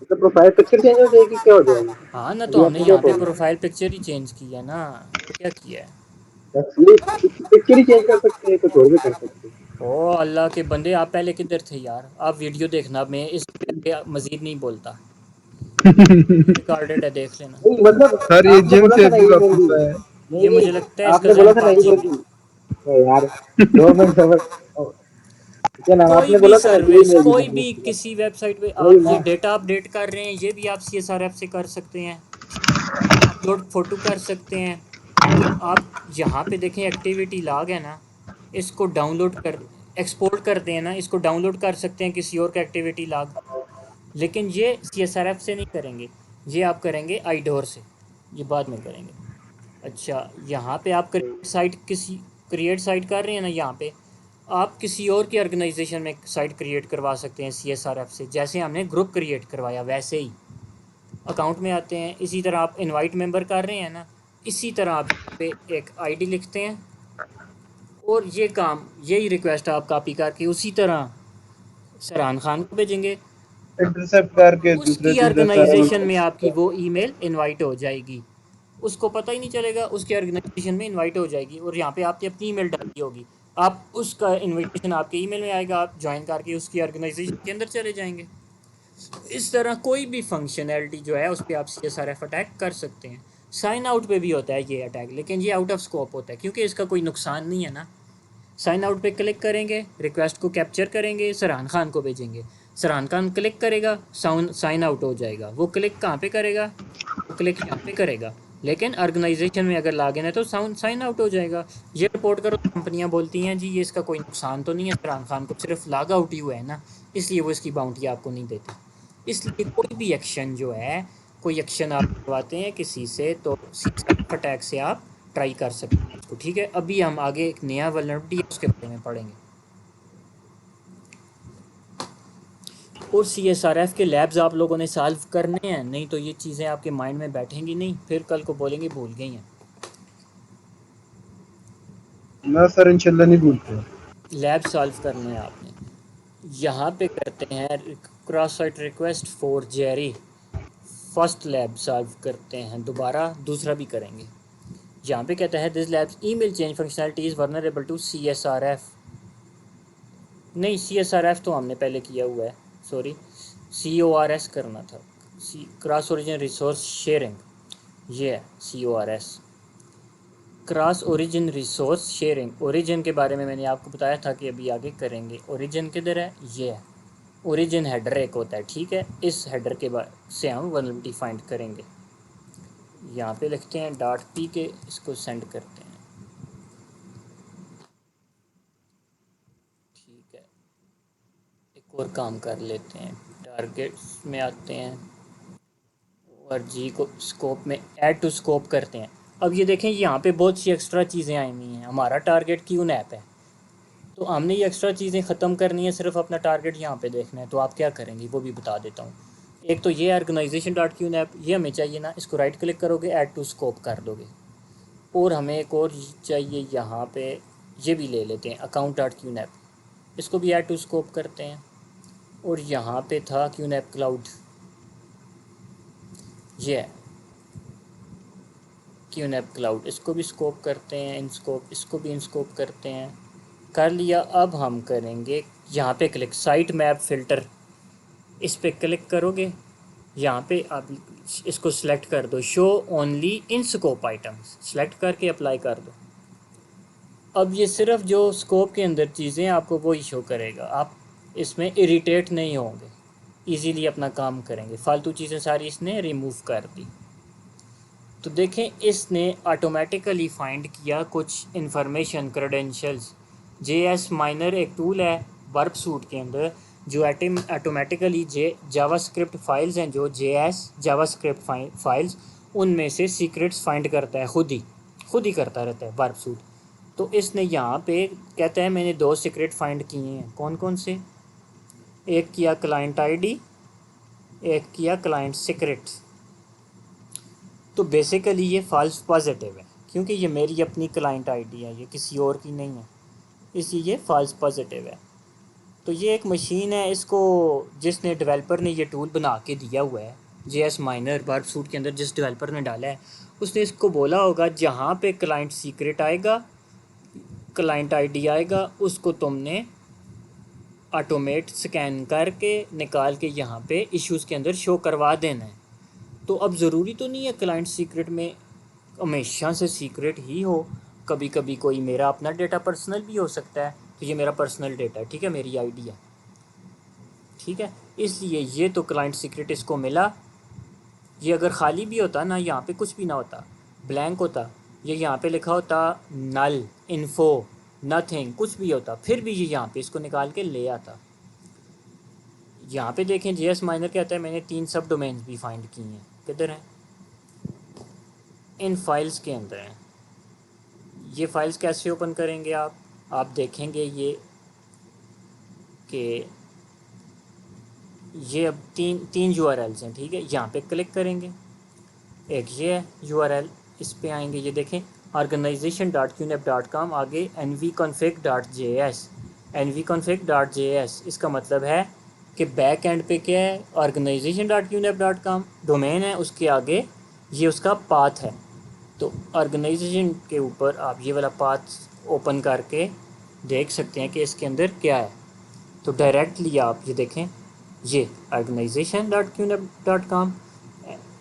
मतलब प्रोफाइल पिक्चर चेंज हो जाएगी, क्या हो जाएगी? हाँ ना, तो अभी हमने आपने क्या यहाँ पे बोला? प्रोफाइल पिक्चर ही चेंज की है ना, तो क्या किया है। एक्चुअली पिक्चर ही चेंज कर सकते हैं, कुछ और भी कर सकते हैं। ओ अल्लाह के बंदे, आप पहले किधर थे यार। आप वीडियो देखना, मैं इस पे मज़ीद नहीं बोलता, रिकॉर्डेड है, देख लेना। नहीं मतलब सर ये आपने जिम बोला से था ना अभी ईमेल वापस दी। आया है। नहीं ये नहीं, मुझे लगता है इसका आपने बोला जहन था ना पाजी ईमेल में। दी। नहीं यार, 2 मिनट सबर। क्या नाम, कोई आपने भी बोला था ना दी सर्विस, ईमेल दी कोई मैंने भी उसके बाद। किसी वेबसाइट पे वही आप ये ना। डेटा अपडेट कर रहे हैं, ये भी आप CSRF से कर सकते हैं। अपलोड फ़ोटो कर सकते हैं। आप यहाँ पे देखें एक्टिविटी लॉग है ना, इसको डाउनलोड कर, एक्सपोर्ट करते हैं ना, इसको डाउनलोड कर सकते हैं किसी और का एक्टिविटी लॉग। लेकिन ये CSRF से नहीं करेंगे, ये आप करेंगे आईडोर से, ये बाद में करेंगे। अच्छा, यहाँ पे आप क्रिएट साइट कर रहे हैं ना, यहाँ पे आप किसी और की ऑर्गेनाइजेशन में साइट क्रिएट करवा सकते हैं CSRF से। जैसे हमने ग्रुप क्रिएट करवाया वैसे ही अकाउंट में आते हैं। इसी तरह आप इनवाइट मेंबर कर रहे हैं ना, इसी तरह आप यहाँ पे एक आईडी लिखते हैं और ये काम, यही रिक्वेस्ट आप कॉपी करके उसी तरह सरहान खान को भेजेंगे। इंटरसेप्ट करके दूसरे उसकी दूसरे सारा ऑर्गेनाइजेशन में आपकी मतलब। वो ईमेल इनवाइट हो जाएगी, उसको पता ही नहीं चलेगा, उसके ऑर्गेनाइजेशन में इनवाइट हो जाएगी। और यहाँ पे आपने अपनी ईमेल डाली होगी, आप उसका इनविटेशन आपके ईमेल में आएगा, आप ज्वाइन करके उसकी ऑर्गेनाइजेशन के अंदर चले जाएंगे। इस तरह कोई भी फंक्शनैलिटी जो है उस पर आप CSRF अटैक कर सकते हैं। साइन आउट पे भी होता है ये अटैक, लेकिन ये आउट ऑफ स्कोप होता है क्योंकि इसका कोई नुकसान नहीं है ना। साइन आउट पे क्लिक करेंगे, रिक्वेस्ट को कैप्चर करेंगे, सरहान खान को भेजेंगे, सरहान खान क्लिक करेगा, साइन आउट हो जाएगा। वो क्लिक कहाँ पे करेगा, वो क्लिक यहाँ पे करेगा, लेकिन ऑर्गेनाइजेशन में अगर लॉगिन है तो साइन आउट हो जाएगा। ये रिपोर्ट करो, कंपनियां बोलती हैं जी ये इसका कोई नुकसान तो नहीं है, सरहान खान को सिर्फ लॉग आउट ही हुआ है ना, इसलिए वो इसकी बाउंटी आपको नहीं देती। इसलिए कोई भी एक्शन जो है, कोई एक्शन आप करवाते हैं किसी से, तो CSRF अटैक से आप ट्राई कर सकते हैं उसको, ठीक है। अभी हम आगे एक नया वल्नरेबिलिटी है उसके बारे में पढ़ेंगे। और CSRF के लैब्स आप लोगों ने सॉल्व करने हैं, नहीं तो ये चीज़ें आपके माइंड में बैठेंगी नहीं, फिर कल को बोलेंगे भूल गई हैं। ना सर इंशाल्लाह नहीं भूलते। लैब सॉल्व करने हैं आपने। यहाँ पे करते हैं cross site request for Jerry, first lab solve करते हैं, दोबारा दूसरा भी करेंगे। यहाँ पे कहता है this labs email change functionality is vulnerable to CSRF। नहीं, CSRF तो हमने पहले किया हुआ है, सॉरी, CORS करना था, क्रॉस ओरिजिन रिसोर्स शेयरिंग, ये है CORS, cross origin resource sharing. Origin के बारे में मैंने आपको बताया था कि अभी आगे करेंगे। ओरिजिन किधर है, ये है, ओरिजिन हेडर एक होता है, ठीक है। इस हेडर के बाद से हम वल्नरेबिलिटी फाइंड करेंगे। यहाँ पे लिखते हैं .p के, इसको सेंड करते हैं, ठीक है। एक और काम कर लेते हैं, टारगेट्स में आते हैं और जी को स्कोप में ऐड टू स्कोप करते हैं। अब ये देखें यहाँ पे बहुत सी एक्स्ट्रा चीज़ें आई हुई हैं। हमारा टारगेट क्यून ऐप है, तो हमने ये एक्स्ट्रा चीज़ें ख़त्म करनी है, सिर्फ अपना टारगेट यहाँ पे देखना है। तो आप क्या करेंगे वो भी बता देता हूँ। एक तो ये ऑर्गेनाइजेशन डॉट क्यू नैप, ये हमें चाहिए ना, इसको राइट क्लिक करोगे ऐड टू स्कोप कर दोगे। और हमें एक और चाहिए यहाँ पे, ये भी ले लेते हैं अकाउंट डॉट क्यू नैप, इसको भी ऐड टू स्कोप करते हैं। और यहाँ पे था क्यू नैप क्लाउड, ये है क्यू नैप क्लाउड, इसको भी स्कोप करते हैं, इन स्कोप, इसको भी इन स्कोप करते हैं। कर लिया। अब हम करेंगे यहाँ पे क्लिक साइट मैप फ़िल्टर, इस पे क्लिक करोगे, यहाँ पे आप इसको सिलेक्ट कर दो, show only in scope items, select करके अप्लाई कर दो। अब ये सिर्फ जो स्कोप के अंदर चीज़ें आपको वही शो करेगा, आप इसमें इरिटेट नहीं होंगे, इजीली अपना काम करेंगे। फालतू चीज़ें सारी इसने रिमूव कर दी। तो देखें इसने ऑटोमेटिकली फाइंड किया कुछ इंफॉर्मेशन, क्रेडेंशियल्स। JS माइनर एक टूल है वर्ब सूट के अंदर जो ऑटोमेटिकली जावास्क्रिप्ट फाइल्स हैं, जो JS जावास्क्रिप्ट फाइल्स, उनमें से सीक्रेट्स फाइंड करता है, खुद ही करता रहता है वर्ब सूट। तो इसने यहाँ पे कहता है मैंने 2 सीक्रेट फाइंड किए हैं। कौन कौन से? एक किया क्लाइंट आईडी, एक किया क्लाइंट सीक्रेट्स। तो बेसिकली ये फॉल्स पॉजिटिव है क्योंकि ये मेरी अपनी क्लाइंट आईडी है, ये किसी और की नहीं है, इसलिए ये फॉल्स पॉजिटिव है। तो ये एक मशीन है, इसको जिसने डेवलपर ने ये टूल बना के दिया हुआ है, JS माइनर वर्ब सूट के अंदर जिस डेवलपर ने डाला है, उसने इसको बोला होगा जहाँ पे क्लाइंट सीक्रेट आएगा, क्लाइंट आईडी आएगा, उसको तुमने ऑटोमेट स्कैन करके निकाल के यहाँ पे इश्यूज़ के अंदर शो करवा देना है। तो अब ज़रूरी तो नहीं है क्लाइंट सीक्रेट में हमेशा से सीक्रेट ही हो, कभी कभी कोई मेरा अपना डेटा पर्सनल भी हो सकता है। तो ये मेरा पर्सनल डेटा है, ठीक है, मेरी आईडी है, ठीक है, इसलिए ये तो क्लाइंट सीक्रेट इसको मिला। ये अगर ख़ाली भी होता ना, यहाँ पे कुछ भी ना होता, ब्लैंक होता, ये यहाँ पे लिखा होता नल, इन्फो, नथिंग, कुछ भी होता, फिर भी ये यहाँ पे इसको निकाल के ले आता। यहाँ पे देखें JS माइनर कहता है मैंने 3 सब डोमेन्स भी फाइंड किए हैं। किधर हैं? इन फाइल्स के अंदर हैं। ये फाइल्स कैसे ओपन करेंगे आप देखेंगे ये कि ये अब तीन URLs हैं, ठीक है। यहाँ पे क्लिक करेंगे, एक ये है URL, इस पे आएंगे, ये देखें organization.qnap.com, आगे nvconfig.js, nvconfig.js, इसका मतलब है कि बैक एंड पे क्या है, organization.qnap.com डोमेन है, उसके आगे ये उसका पाथ है। तो ऑर्गेनाइजेशन के ऊपर आप ये वाला पाथ ओपन करके देख सकते हैं कि इसके अंदर क्या है। तो डायरेक्टली आप ये देखें, ये organization.qnap.com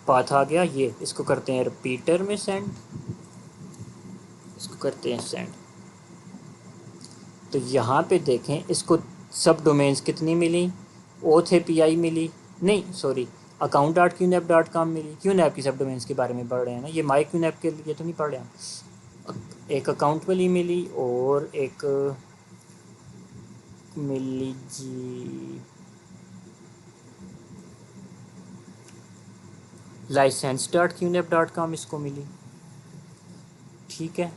पाथ आ गया, ये इसको करते हैं रिपीटर में सेंड, इसको करते हैं सेंड। तो यहाँ पे देखें इसको सब डोमेन्स कितनी मिली, ओथ API मिली, नहीं सॉरी account.qnap.com मिली। QNAP की सब डोमेन्स के बारे में पढ़ रहे हैं ना, ये माई QNAP के लिए तो नहीं पढ़ रहे हैं। एक अकाउंट वाली मिली और एक मिली जी license.qnap.com इसको मिली, ठीक है।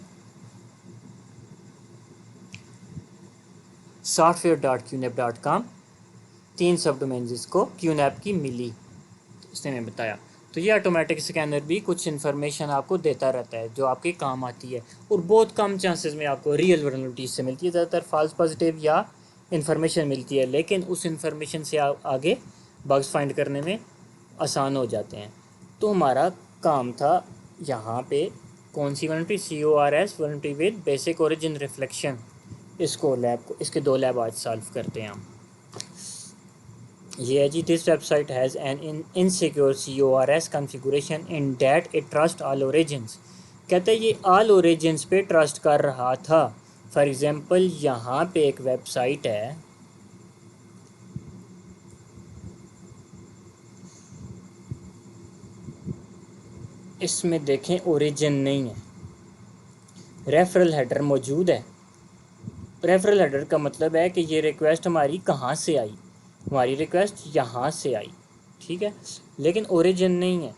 software.qnap.com 3 सब डोमेन्स इसको QNAP की मिली, इसने मैं बताया। तो ये ऑटोमेटिक स्कैनर भी कुछ इन्फॉर्मेशन आपको देता रहता है जो आपके काम आती है, और बहुत कम चांसेस में आपको रियल वल्नरेबिलिटीज से मिलती है, ज़्यादातर फॉल्स पॉजिटिव या इन्फॉर्मेशन मिलती है, लेकिन उस इन्फॉर्मेशन से आगे बग्स फाइंड करने में आसान हो जाते हैं। तो हमारा काम था यहाँ पे कौन सी vulnerability, CORS vulnerability with basic origin reflection, इसको इसके 2 लैब आज सॉल्व करते हैं हम। ये है जी, this website has an insecure CORS configuration in that it trust all origins. कहते हैं ये ऑल ओरिजिन्स पे ट्रस्ट कर रहा था। फॉर एग्ज़ाम्पल यहाँ पे एक वेबसाइट है, इसमें देखें ओरिजिन नहीं है, रेफरल हेडर मौजूद है। रेफरल हेडर का मतलब है कि ये रिक्वेस्ट हमारी कहाँ से आई, हमारी रिक्वेस्ट यहाँ से आई, ठीक है, लेकिन ओरिजिन नहीं है।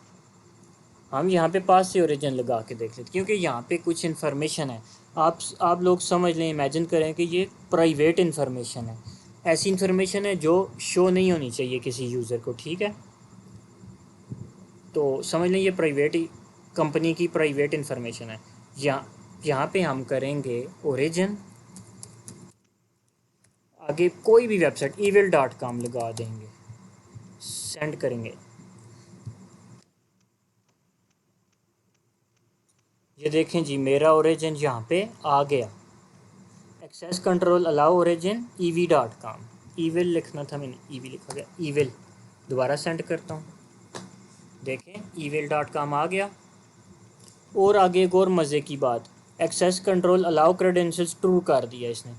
हम यहाँ पे पास से ओरिजिन लगा के देख लेते, क्योंकि यहाँ पे कुछ इन्फॉर्मेशन है, आप लोग समझ लें, इमेजिन करें कि ये प्राइवेट इन्फॉर्मेशन है, ऐसी इन्फॉर्मेशन है जो शो नहीं होनी चाहिए किसी यूज़र को, ठीक है। तो समझ लें ये प्राइवेट कंपनी की प्राइवेट इन्फॉर्मेशन है। यहाँ पे हम करेंगे ओरिजिन, आगे कोई भी वेबसाइट evil.com लगा देंगे, सेंड करेंगे। ये देखें जी मेरा ओरिजिन यहाँ पे आ गया। Access control allow origin ev.com, evil लिखना था मैंने, ईवी लिखा गया, ईविल। दोबारा सेंड करता हूँ, देखें evil.com आ गया। और आगे एक और मज़े की बात, access control allow credentials true कर दिया इसने।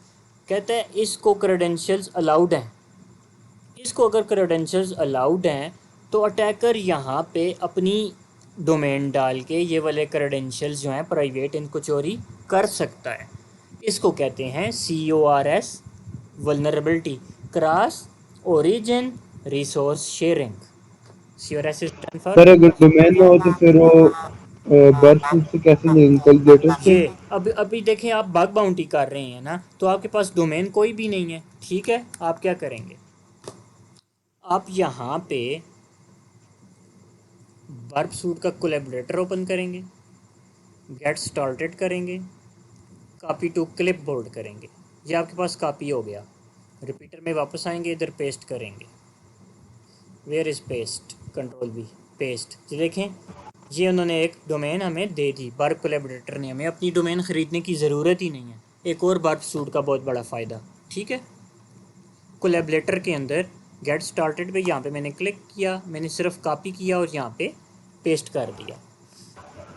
कहता है इसको क्रेडेंशियल्स अलाउड हैं, इसको अगर क्रेडेंशियल्स अलाउड हैं तो अटैकर यहाँ पे अपनी डोमेन डाल के ये वाले क्रेडेंशियल्स जो हैं प्राइवेट, इनको चोरी कर सकता है। इसको कहते हैं CORS vulnerability, cross origin resource sharing. CORS stand for, sir अगर डोमेन ना हो तो फिर वो बर्ड से कैसे लेंगे, कैलकुलेटर से? ये अभी देखें आप बग बाउंटी कर रहे हैं ना, तो आपके पास डोमेन कोई भी नहीं है, ठीक है। आप क्या करेंगे, आप यहाँ पे वर्ब सूट का कोलैबोरेटर ओपन करेंगे, गेट स्टार्टेड करेंगे, कॉपी टू क्लिपबोर्ड करेंगे, ये आपके पास कॉपी हो गया। रिपीटर में वापस आएंगे, इधर पेस्ट करेंगे, where is paste, control V, paste. ये देखें ये उन्होंने एक डोमेन हमें दे दी, वर्ब कोलैबोरेटर ने, हमें अपनी डोमेन ख़रीदने की ज़रूरत ही नहीं है। एक और वर्ब सूट का बहुत बड़ा फ़ायदा, ठीक है। कोलैबोरेटर के अंदर गेट स्टार्टेड पे यहाँ पे मैंने क्लिक किया, मैंने सिर्फ कॉपी किया और यहाँ पे पेस्ट कर दिया,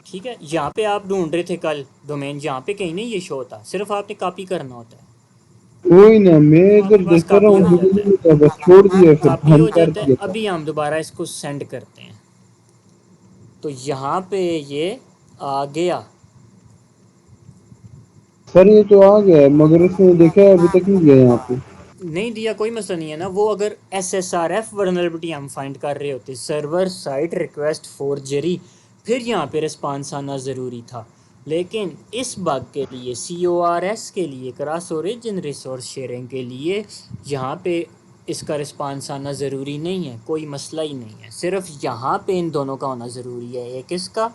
ठीक है। यहाँ पे आप ढूंढ रहे थे कल डोमेन, यहाँ पे कहीं नहीं ये शो होता, सिर्फ आपने कॉपी करना होता है, वही ना, मैं तो इधर आपके पास देखता रहा कॉपी हूँ, हो मुझे जाता नहीं है, पता, बस छोड़ दिया, फिर कॉपी बंद हो कर जाता है। दिया था। अभी हम दोबारा इसको सेंड करते हैं, तो यहाँ पे ये आ गया। सर ये तो आ गया है, मगर इसने देखा है अभी तक नहीं गया यहाँ पे। नहीं दिया कोई मसला नहीं है ना, वो अगर SSRF वर्नरेबिलिटी हम फाइंड कर रहे होते, सर्वर साइट रिक्वेस्ट फोर्जरी, फिर यहाँ पे रिस्पांस आना ज़रूरी था। लेकिन इस बग के लिए, CORS के लिए, क्रॉस ओरिजिन रिसोर्स शेयरिंग के लिए, यहाँ पे इसका रिस्पांस आना ज़रूरी नहीं है, कोई मसला ही नहीं है। सिर्फ यहाँ पे इन दोनों का होना ज़रूरी है, एक इसका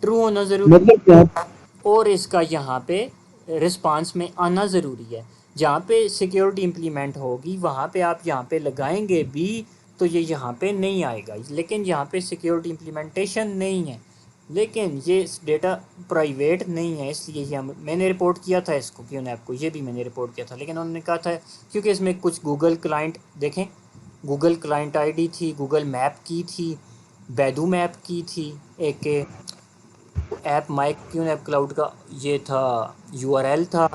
ट्रू होना ज़रूरी मतलब यहाँ और इसका यहाँ पे रिस्पांस में आना ज़रूरी है। जहाँ पे सिक्योरिटी इम्प्लीमेंट होगी वहाँ पे आप यहाँ पे लगाएंगे भी तो ये यहाँ पे नहीं आएगा, लेकिन यहाँ पे सिक्योरिटी इम्प्लीमेंटेशन नहीं है, लेकिन ये डेटा प्राइवेट नहीं है, इसलिए ये मैंने रिपोर्ट किया था इसको, QNAP को, ये भी मैंने रिपोर्ट किया था। लेकिन उन्होंने कहा था क्योंकि इसमें कुछ गूगल क्लाइंट, देखें गूगल क्लाइंट ID थी, गूगल मैप की थी, बैदू मैप की थी, एक ऐप माइक QNAP क्लाउड का ये था, URL था,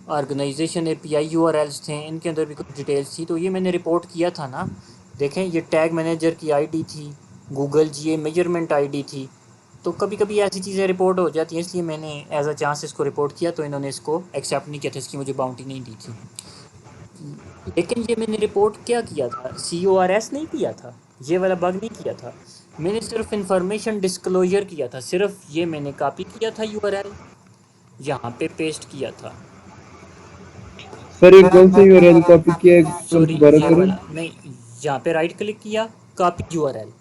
ऑर्गेनाइजेशन API URLs थे, इनके अंदर भी कुछ डिटेल्स थी। तो ये मैंने रिपोर्ट किया था ना, देखें ये टैग मैनेजर की ID थी, गूगल GA मेजरमेंट ID थी। तो कभी कभी ऐसी चीज़ें रिपोर्ट हो जाती हैं, इसलिए मैंने एज अ चांस इसको रिपोर्ट किया, तो इन्होंने इसको एक्सेप्ट नहीं किया था, इसकी मुझे बाउंटी नहीं दी थी। लेकिन ये मैंने रिपोर्ट क्या किया था, CORS नहीं किया था, ये वाला बग नहीं किया था, मैंने सिर्फ इंफॉर्मेशन डिस्क्लोजर किया था। सिर्फ ये मैंने कॉपी किया था URL, यहाँ पे पेस्ट किया था। सर एक कौन सा यूआरएल कॉपी किया है, सर सॉरी दोबारा ये करें। वाला नहीं, यहाँ पे राइट क्लिक किया, कॉपी URL,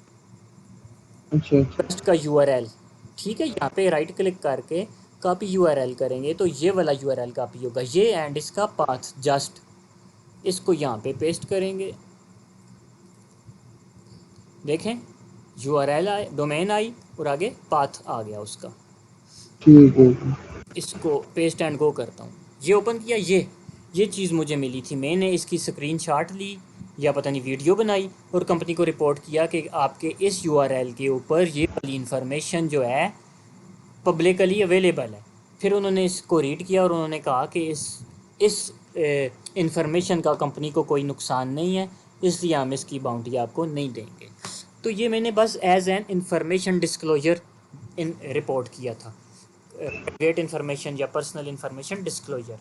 अच्छा अच्छा, पेस्ट का URL, ठीक है। यहाँ पे राइट क्लिक करके कॉपी URL करेंगे तो ये वाला URL कॉपी होगा, ये एंड इसका पाथ, जस्ट इसको यहाँ पे पेस्ट करेंगे, देखें URL आए, डोमेन आई और आगे पाथ आ गया उसका। ठीक है। इसको पेस्ट एंड गो करता हूँ, ये ओपन किया, ये चीज़ मुझे मिली थी, मैंने इसकी स्क्रीनशॉट ली या पता नहीं वीडियो बनाई और कंपनी को रिपोर्ट किया कि आपके इस URL के ऊपर ये वाली इन्फॉर्मेशन जो है पब्लिकली अवेलेबल है। फिर उन्होंने इसको रीड किया और उन्होंने कहा कि इस इंफॉर्मेशन का कंपनी को कोई नुकसान नहीं है, इसलिए हम इसकी बाउंटी आपको नहीं देंगे। तो ये मैंने बस as an information disclosure in report किया था, प्राइवेट इंफॉर्मेशन या पर्सनल इंफॉर्मेशन डिस्क्लोजर,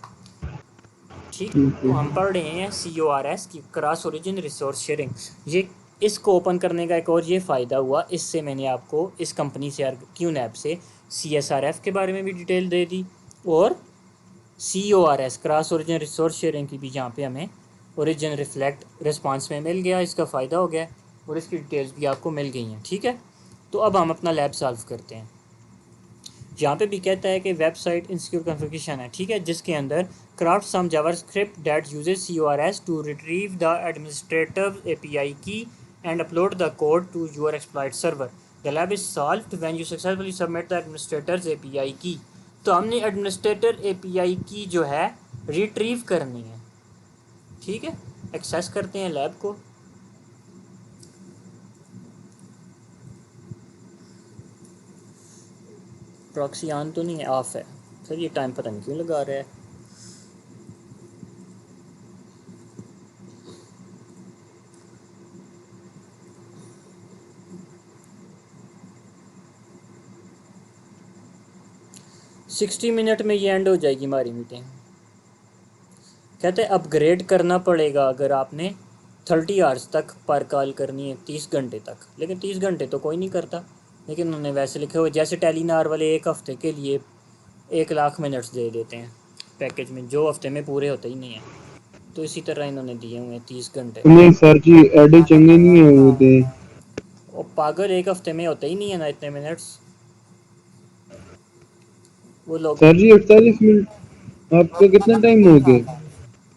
ठीक। तो हम पढ़ रहे हैं CORS की, क्रॉस ओरिजिन रिसोर्स शेयरिंग। ये इसको ओपन करने का एक और ये फ़ायदा हुआ, इससे मैंने आपको इस कंपनी से QNAP से CSRF के बारे में भी डिटेल दे दी और CORS cross origin resource sharing की भी, जहाँ पे हमें ओरिजिन रिफ्लेक्ट रिस्पांस में मिल गया, इसका फ़ायदा हो गया। और इसकी डिटेल्स भी आपको मिल गई हैं। ठीक है, तो अब हम अपना लैब सॉल्व करते हैं। यहाँ पे भी कहता है कि वेबसाइट इनसिक्योर कॉन्फ़िगरेशन है, ठीक है, जिसके अंदर craft some JavaScript that uses CORS to retrieve the administrative API key and upload the code to your exploit server. The lab is solved when you successfully submit the administrator's API key. तो हमने administrator API की जो है retrieve करनी है। ठीक है, access करते हैं लैब को। प्रॉक्सी ऑन तो नहीं है, ऑफ है। सर ये टाइम पता नहीं क्यों लगा रहा है। सिक्सटी मिनट में ये एंड हो जाएगी हमारी मीटिंग। कहते हैं अपग्रेड करना पड़ेगा अगर आपने 30 आवर्स तक पर कॉल करनी है, 30 घंटे तक। लेकिन 30 घंटे तो कोई नहीं करता, लेकिन उन्होंने वैसे लिखे हुए जैसे टेलीनार वाले 1 हफ़्ते के लिए 1 लाख मिनट्स दे देते हैं पैकेज में, जो हफ्ते में पूरे होते ही नहीं हैं। तो इसी तरह इन्होंने दिए हुए हैं 30 घंटे। नहीं सर जी, एडे चंगे नहीं है होते। और पागल 1 हफ्ते में होते ही नहीं है ना इतने मिनट्स वो लोग। सर जी 48 मिनट आपका कितना टाइम हो गया?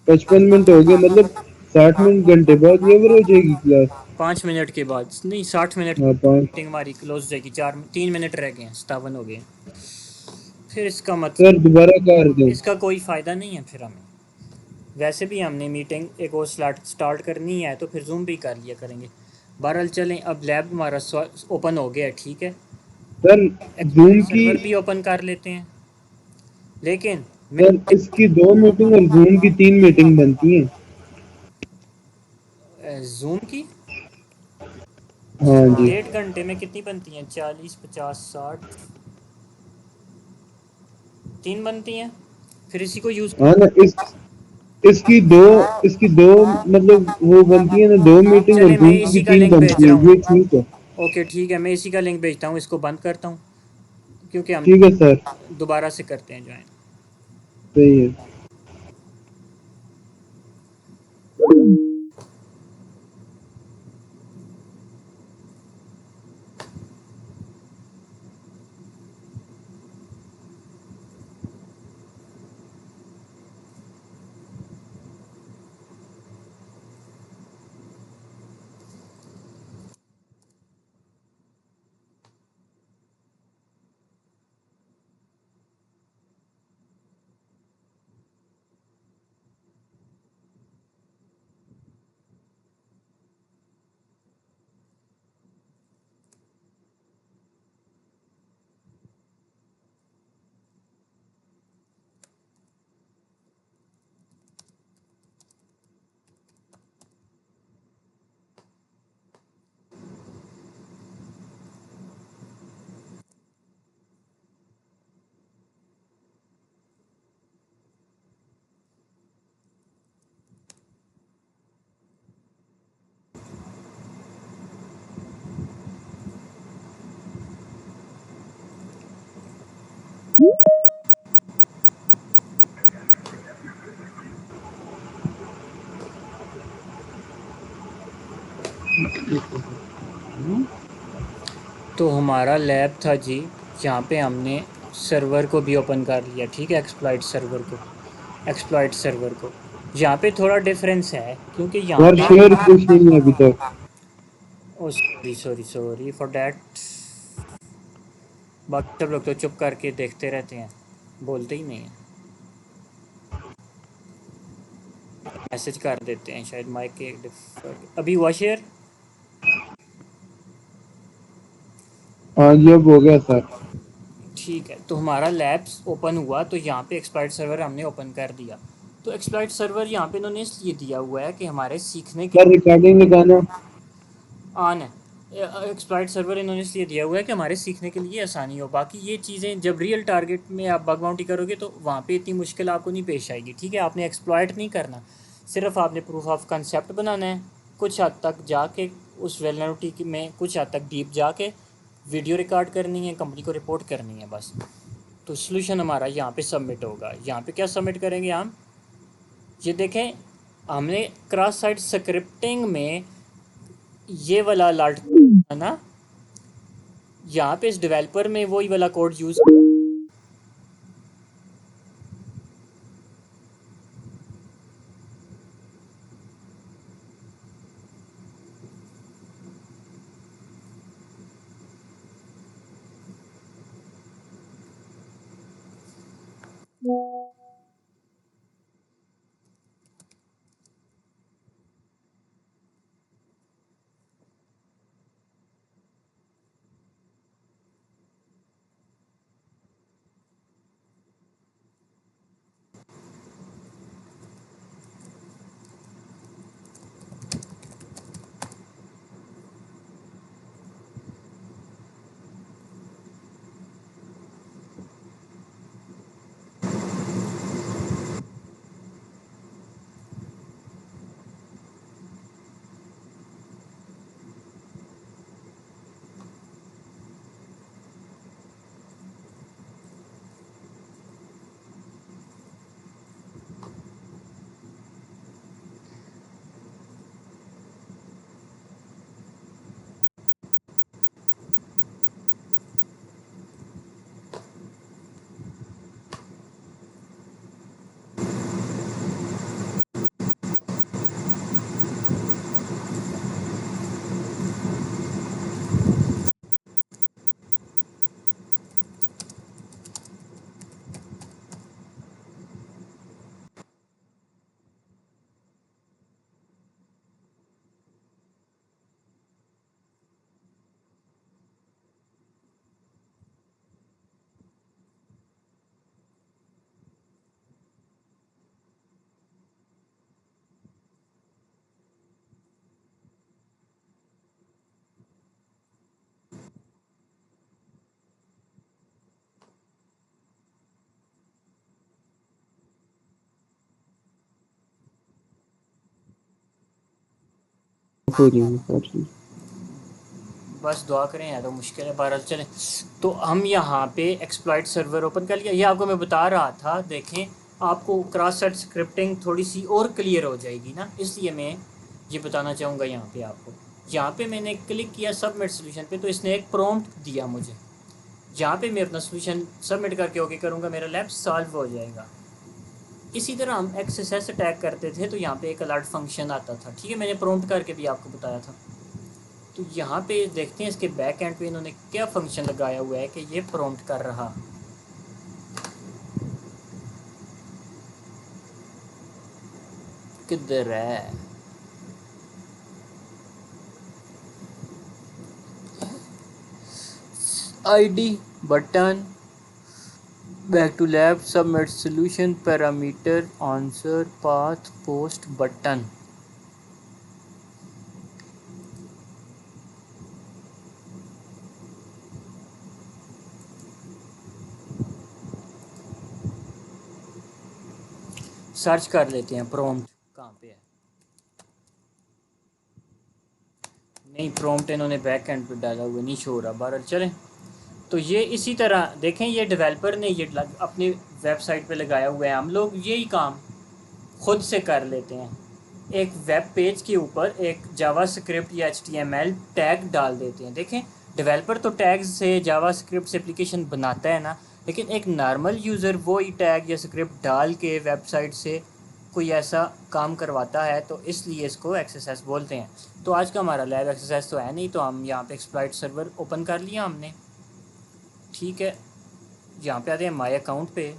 55 मिनट हो गए, मतलब 60 मिनट घंटे बाद ये ओवर हो जाएगी क्लास। 5 मिनट के बाद नहीं, 60 मिनट हाँ 5। मीटिंग हमारी क्लोज हो जाएगी। 3 मिनट रह गए हैं, 57 हो गए। फिर इसका सर मतलब दोबारा कर दें। इसका कोई फ़ायदा नहीं है। फिर हमें वैसे भी हमने मीटिंग एक और स्टार्ट करनी है तो फिर जूम भी कर लिया करेंगे। बहरहाल चलें, अब लैब हमारा ओपन हो गया है। ठीक है, सर जूम की, सर्वर भी ओपन कर लेते हैं। लेकिन सर इसकी 2 मीटिंग और जूम की 3 मीटिंग बनती हैं। जूम की हाँ जी। 1.5 घंटे में कितनी बनती हैं? 40, 50, 60, 3 बनती हैं। फिर इसी को यूज़ हाँ ना, इसकी दो मतलब वो बनती है ना 2 मीटिंग, और चले, मैं जूम की इसी का 3 लिंक भेज बनती है, रहा ये हूँ। ठीक है। ओके ठीक है, मैं इसी का लिंक भेजता हूँ, इसको बंद करता हूँ क्योंकि हम ठीक है सर, दोबारा से करते हैं ज्वाइन। सही है। तो हमारा लैब था जी, यहाँ पे हमने सर्वर को भी ओपन कर लिया। ठीक है, एक्सप्लॉइट सर्वर को यहाँ पे थोड़ा डिफरेंस है क्योंकि यहाँ सर पे शेयर कुछ नहीं है अभी तक। ओ सॉरी फॉर डैट। बाकी सब लोग तो चुप करके देखते रहते हैं, बोलते ही नहीं हैं। मैसेज कर देते हैं शायद माइक के अभी हुआ शेयर। हाँ जी अब हो गया सर। ठीक है, तो हमारा लैब्स ओपन हुआ तो यहाँ पे एक्सप्लॉइट सर्वर हमने ओपन कर दिया। तो एक्सप्लॉइट सर्वर यहाँ पे इन्होंने इसलिए दिया हुआ है कि हमारे सीखने के सर रिकॉर्डिंग लगाना। ऑन है। एक्सप्लॉइट सर्वर इन्होंने इसलिए दिया हुआ है कि हमारे सीखने के लिए आसानी हो। बाकी ये चीज़ें जब रियल टारगेट में आप बग बाउंटी करोगे तो वहाँ पे इतनी मुश्किल आपको नहीं पेश आएगी। ठीक है, आपने एक्सप्लॉइट नहीं करना, सिर्फ आपने प्रूफ ऑफ कंसेप्ट बनाना है। कुछ हद तक जाके उस वेलनरिटी में कुछ हद तक डीप जाके वीडियो रिकॉर्ड करनी है, कंपनी को रिपोर्ट करनी है बस। तो सॉल्यूशन हमारा यहाँ पे सबमिट होगा। यहाँ पे क्या सबमिट करेंगे हम, ये देखें, हमने क्रॉस साइट स्क्रिप्टिंग में ये वाला अलर्ट है ना, यहाँ पे इस डेवलपर में वही वाला कोड यूज़ हो रही है। बस दुआ करें यार, तो मुश्किल है। बहरहाल चलें, तो हम यहाँ पे एक्सप्लॉइट सर्वर ओपन कर लिया। ये आपको मैं बता रहा था, देखें आपको क्रॉस साइट स्क्रिप्टिंग थोड़ी सी और क्लियर हो जाएगी ना, इसलिए मैं ये बताना चाहूँगा यहाँ पे आपको। यहाँ पे मैंने क्लिक किया सबमिट सोल्यूशन पे, तो इसने एक प्रॉम्प्ट दिया मुझे। यहाँ पे मैं अपना सोल्यूशन सबमिट करके ओके करूँगा, मेरा लैब सॉल्व हो जाएगा। इसी तरह हम एक्सएसएस अटैक करते थे तो यहाँ पे एक अलर्ट फंक्शन आता था, ठीक है, मैंने प्रॉम्प्ट करके भी आपको बताया था। तो यहाँ पे देखते हैं इसके बैक एंड पे इन्होंने क्या फंक्शन लगाया हुआ है कि ये प्रॉम्प्ट कर रहा। किधर है? ID button, back to lab, submit solution, parameter, answer, path, post button. Search कर लेते हैं प्रॉम्प्ट कहाँ पे है। नहीं, प्रॉम्प्ट इन्होंने बैक एंड पे डाला हुआ नहीं शो हो रहा। बहरहाल चलें, तो ये इसी तरह देखें, ये डेवलपर ने ये अपनी वेबसाइट पे लगाया हुआ है। हम लोग यही काम खुद से कर लेते हैं। एक वेब पेज के ऊपर एक जावास्क्रिप्ट या एचटीएमएल टैग डाल देते हैं। देखें, डेवलपर तो टैग्स से जावास्क्रिप्ट से एप्लीकेशन बनाता है ना, लेकिन एक नॉर्मल यूज़र वो ही टैग या स्क्रिप्ट डाल के वेबसाइट से कोई ऐसा काम करवाता है, तो इसलिए इसको एक्सएसएस बोलते हैं। तो आज का हमारा लैब एक्सएसएस तो है नहीं, तो हम यहाँ पे एक्सप्लॉइट सर्वर ओपन कर लिया हमने, ठीक है। यहाँ पे आते हैं माई अकाउंट पे।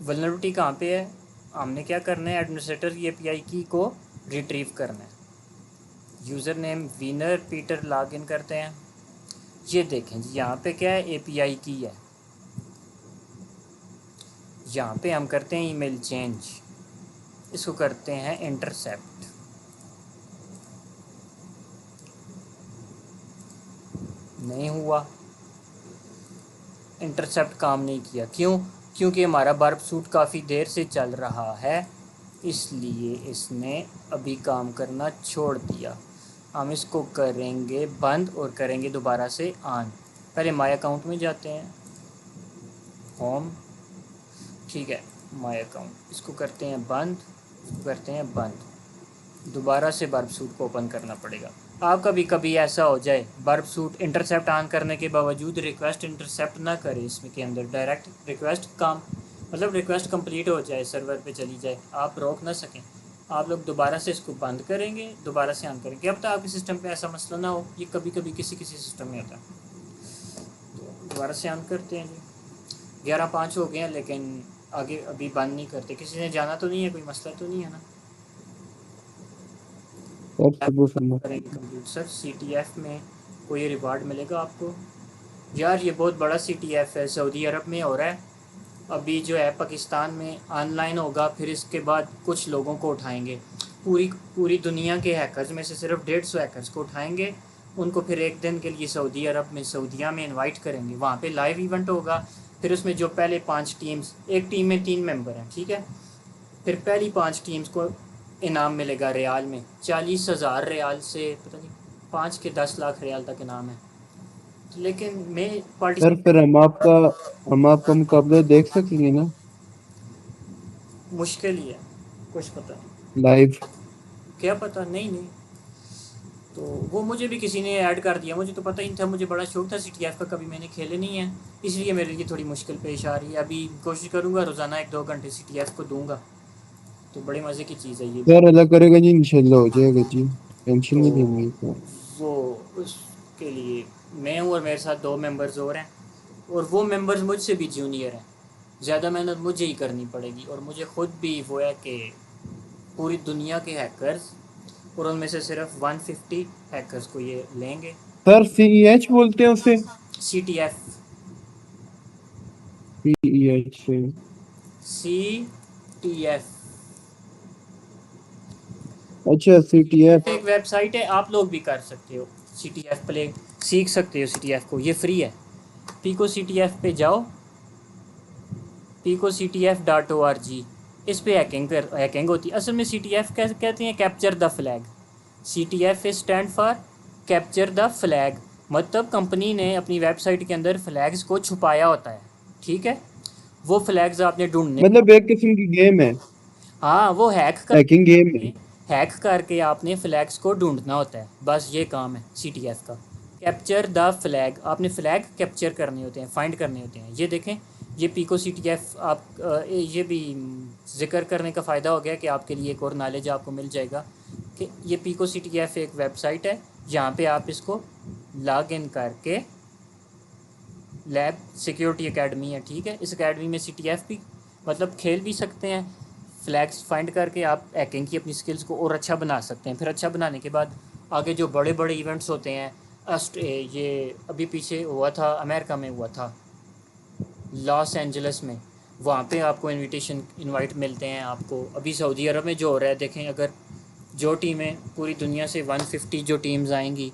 वल्नरेबिलिटी कहाँ पे है? हमने क्या करना है, एडमिनिस्ट्रेटर की एपीआई की को रिट्रीव करना है। User name winner Peter login करते हैं। ये देखें जी, यहाँ पे क्या है, एपीआई की है। यहाँ पे हम करते हैं ईमेल चेंज, इसको करते हैं इंटरसेप्ट। नहीं हुआ, इंटरसेप्ट काम नहीं किया। क्यों? क्योंकि हमारा बर्ब सूट काफ़ी देर से चल रहा है, इसलिए इसने अभी काम करना छोड़ दिया। हम इसको करेंगे बंद और करेंगे दोबारा से ऑन। पहले माई अकाउंट में जाते हैं, होम, ठीक है, माई अकाउंट, इसको करते हैं बंद, इसको करते हैं बंद। दोबारा से बर्ब सूट को ओपन करना पड़ेगा। आप कभी कभी ऐसा हो जाए बर्ब सूट इंटरसेप्ट ऑन करने के बावजूद रिक्वेस्ट इंटरसेप्ट ना करे, इसमें के अंदर डायरेक्ट रिक्वेस्ट काम मतलब रिक्वेस्ट कंप्लीट हो जाए, सर्वर पे चली जाए, आप रोक ना सकें, आप लोग दोबारा से इसको बंद करेंगे, दोबारा से ऑन करेंगे। अब तक आपके सिस्टम पे ऐसा मसला ना हो, ये कभी कभी किसी किसी सिस्टम में होता है। तो दोबारा से ऑन करते हैं जी। 11:05 हो गए हैं, लेकिन आगे अभी बंद नहीं करते। किसी ने जाना तो नहीं है, कोई मसला तो नहीं है ना? और सब फरमा करेंगे कंप्लीट सर। CTF में कोई रिवार्ड मिलेगा आपको? यार ये बहुत बड़ा CTF है, सऊदी अरब में हो रहा है। अभी जो है पाकिस्तान में ऑनलाइन होगा, फिर इसके बाद कुछ लोगों को उठाएंगे, पूरी पूरी दुनिया के हैकर्स में से सिर्फ 150 हैकर्स को उठाएंगे, उनको फिर एक दिन के लिए सऊदी अरब में सऊदीया में इनवाइट करेंगे, वहाँ पे लाइव इवेंट होगा। फिर उसमें जो पहले 5 टीम्स, एक टीम में 3 मेंबर हैं, ठीक है, फिर पहली 5 टीम्स को इनाम मिलेगा रियाल में, 40,000 रियाल से पता नहीं 5 के 10 लाख रियाल तक इनाम है। लेकिन मैं सर पार्टिसिपेट फिर हम आपका मुकाबला देख सकेंगे ना मुश्किल ही है, कुछ पता नहीं, लाइव? क्या पता, नहीं नहीं। तो वो मुझे भी किसी ने ऐड कर दिया, मुझे तो पता ही नहीं था, मुझे बड़ा शौक था CTF का, कभी मैंने खेले नहीं है, इसलिए मेरे लिए थोड़ी मुश्किल पेश आ रही है। अभी कोशिश करूँगा रोज़ाना 1-2 घंटे CTF को दूंगा, तो बड़े मज़े की चीज़ है ये भी। सर अल्लाह करेगा जी, इंशाल्लाह हो जाएगा जी, टेंशन तो नहीं लेनी है। वो उसके लिए मैं हूँ और मेरे साथ 2 मेंबर्स और हैं, और वो मेंबर्स मुझसे भी जूनियर हैं, ज़्यादा मेहनत मुझे ही करनी पड़ेगी, और मुझे ख़ुद भी वो है कि पूरी दुनिया के हैकर्स, और उनमें से सिर्फ 150 हैकर्स को ये लेंगे। सर CEH बोलते हैं उसे? CTF CEH से? CTF अच्छा CTF। एक वेबसाइट है, आप लोग भी कर सकते हो CTF प्ले, सीख सकते हो CTF को, ये फ्री है। पीको CTF पे जाओ, picoctf.org, इस पे हैकिंग होती है। असल में CTF कैसे कहते हैं, capture the flag. CTF is stand for capture the flag, मतलब कंपनी ने अपनी वेबसाइट के अंदर फ्लैग्स को छुपाया होता है, ठीक है, वो फ्लैग्स आपने ढूंढने, मतलब एक किस्म की गेम है, हाँ वो हैकिंग गेम है। हैक करके आपने फ्लैग्स को ढूंढना होता है, बस ये काम है CTF का, कैप्चर द फ्लैग। आपने फ्लैग कैप्चर करने होते हैं, फाइंड करने होते हैं। ये देखें, ये पीको CTF आप ये भी जिक्र करने का फ़ायदा हो गया कि आपके लिए एक और नॉलेज आपको मिल जाएगा कि ये पीको CTF एक वेबसाइट है, जहाँ पे आप इसको लॉग इन करके, लैब सिक्योरिटी एकेडमी है, ठीक है, इस एकेडमी में CTF भी मतलब खेल भी सकते हैं, फ्लैग्स फाइंड करके आप हैकिंग की अपनी स्किल्स को और अच्छा बना सकते हैं। फिर अच्छा बनाने के बाद आगे जो बड़े बड़े इवेंट्स होते हैं, ये अभी पीछे हुआ था, अमेरिका में हुआ था, लॉस एंजल्स में, वहाँ पे आपको इनवाइट मिलते हैं आपको। अभी सऊदी अरब में जो हो रहा है देखें, अगर जो टीमें पूरी दुनिया से 150 जो टीम्स आएंगी,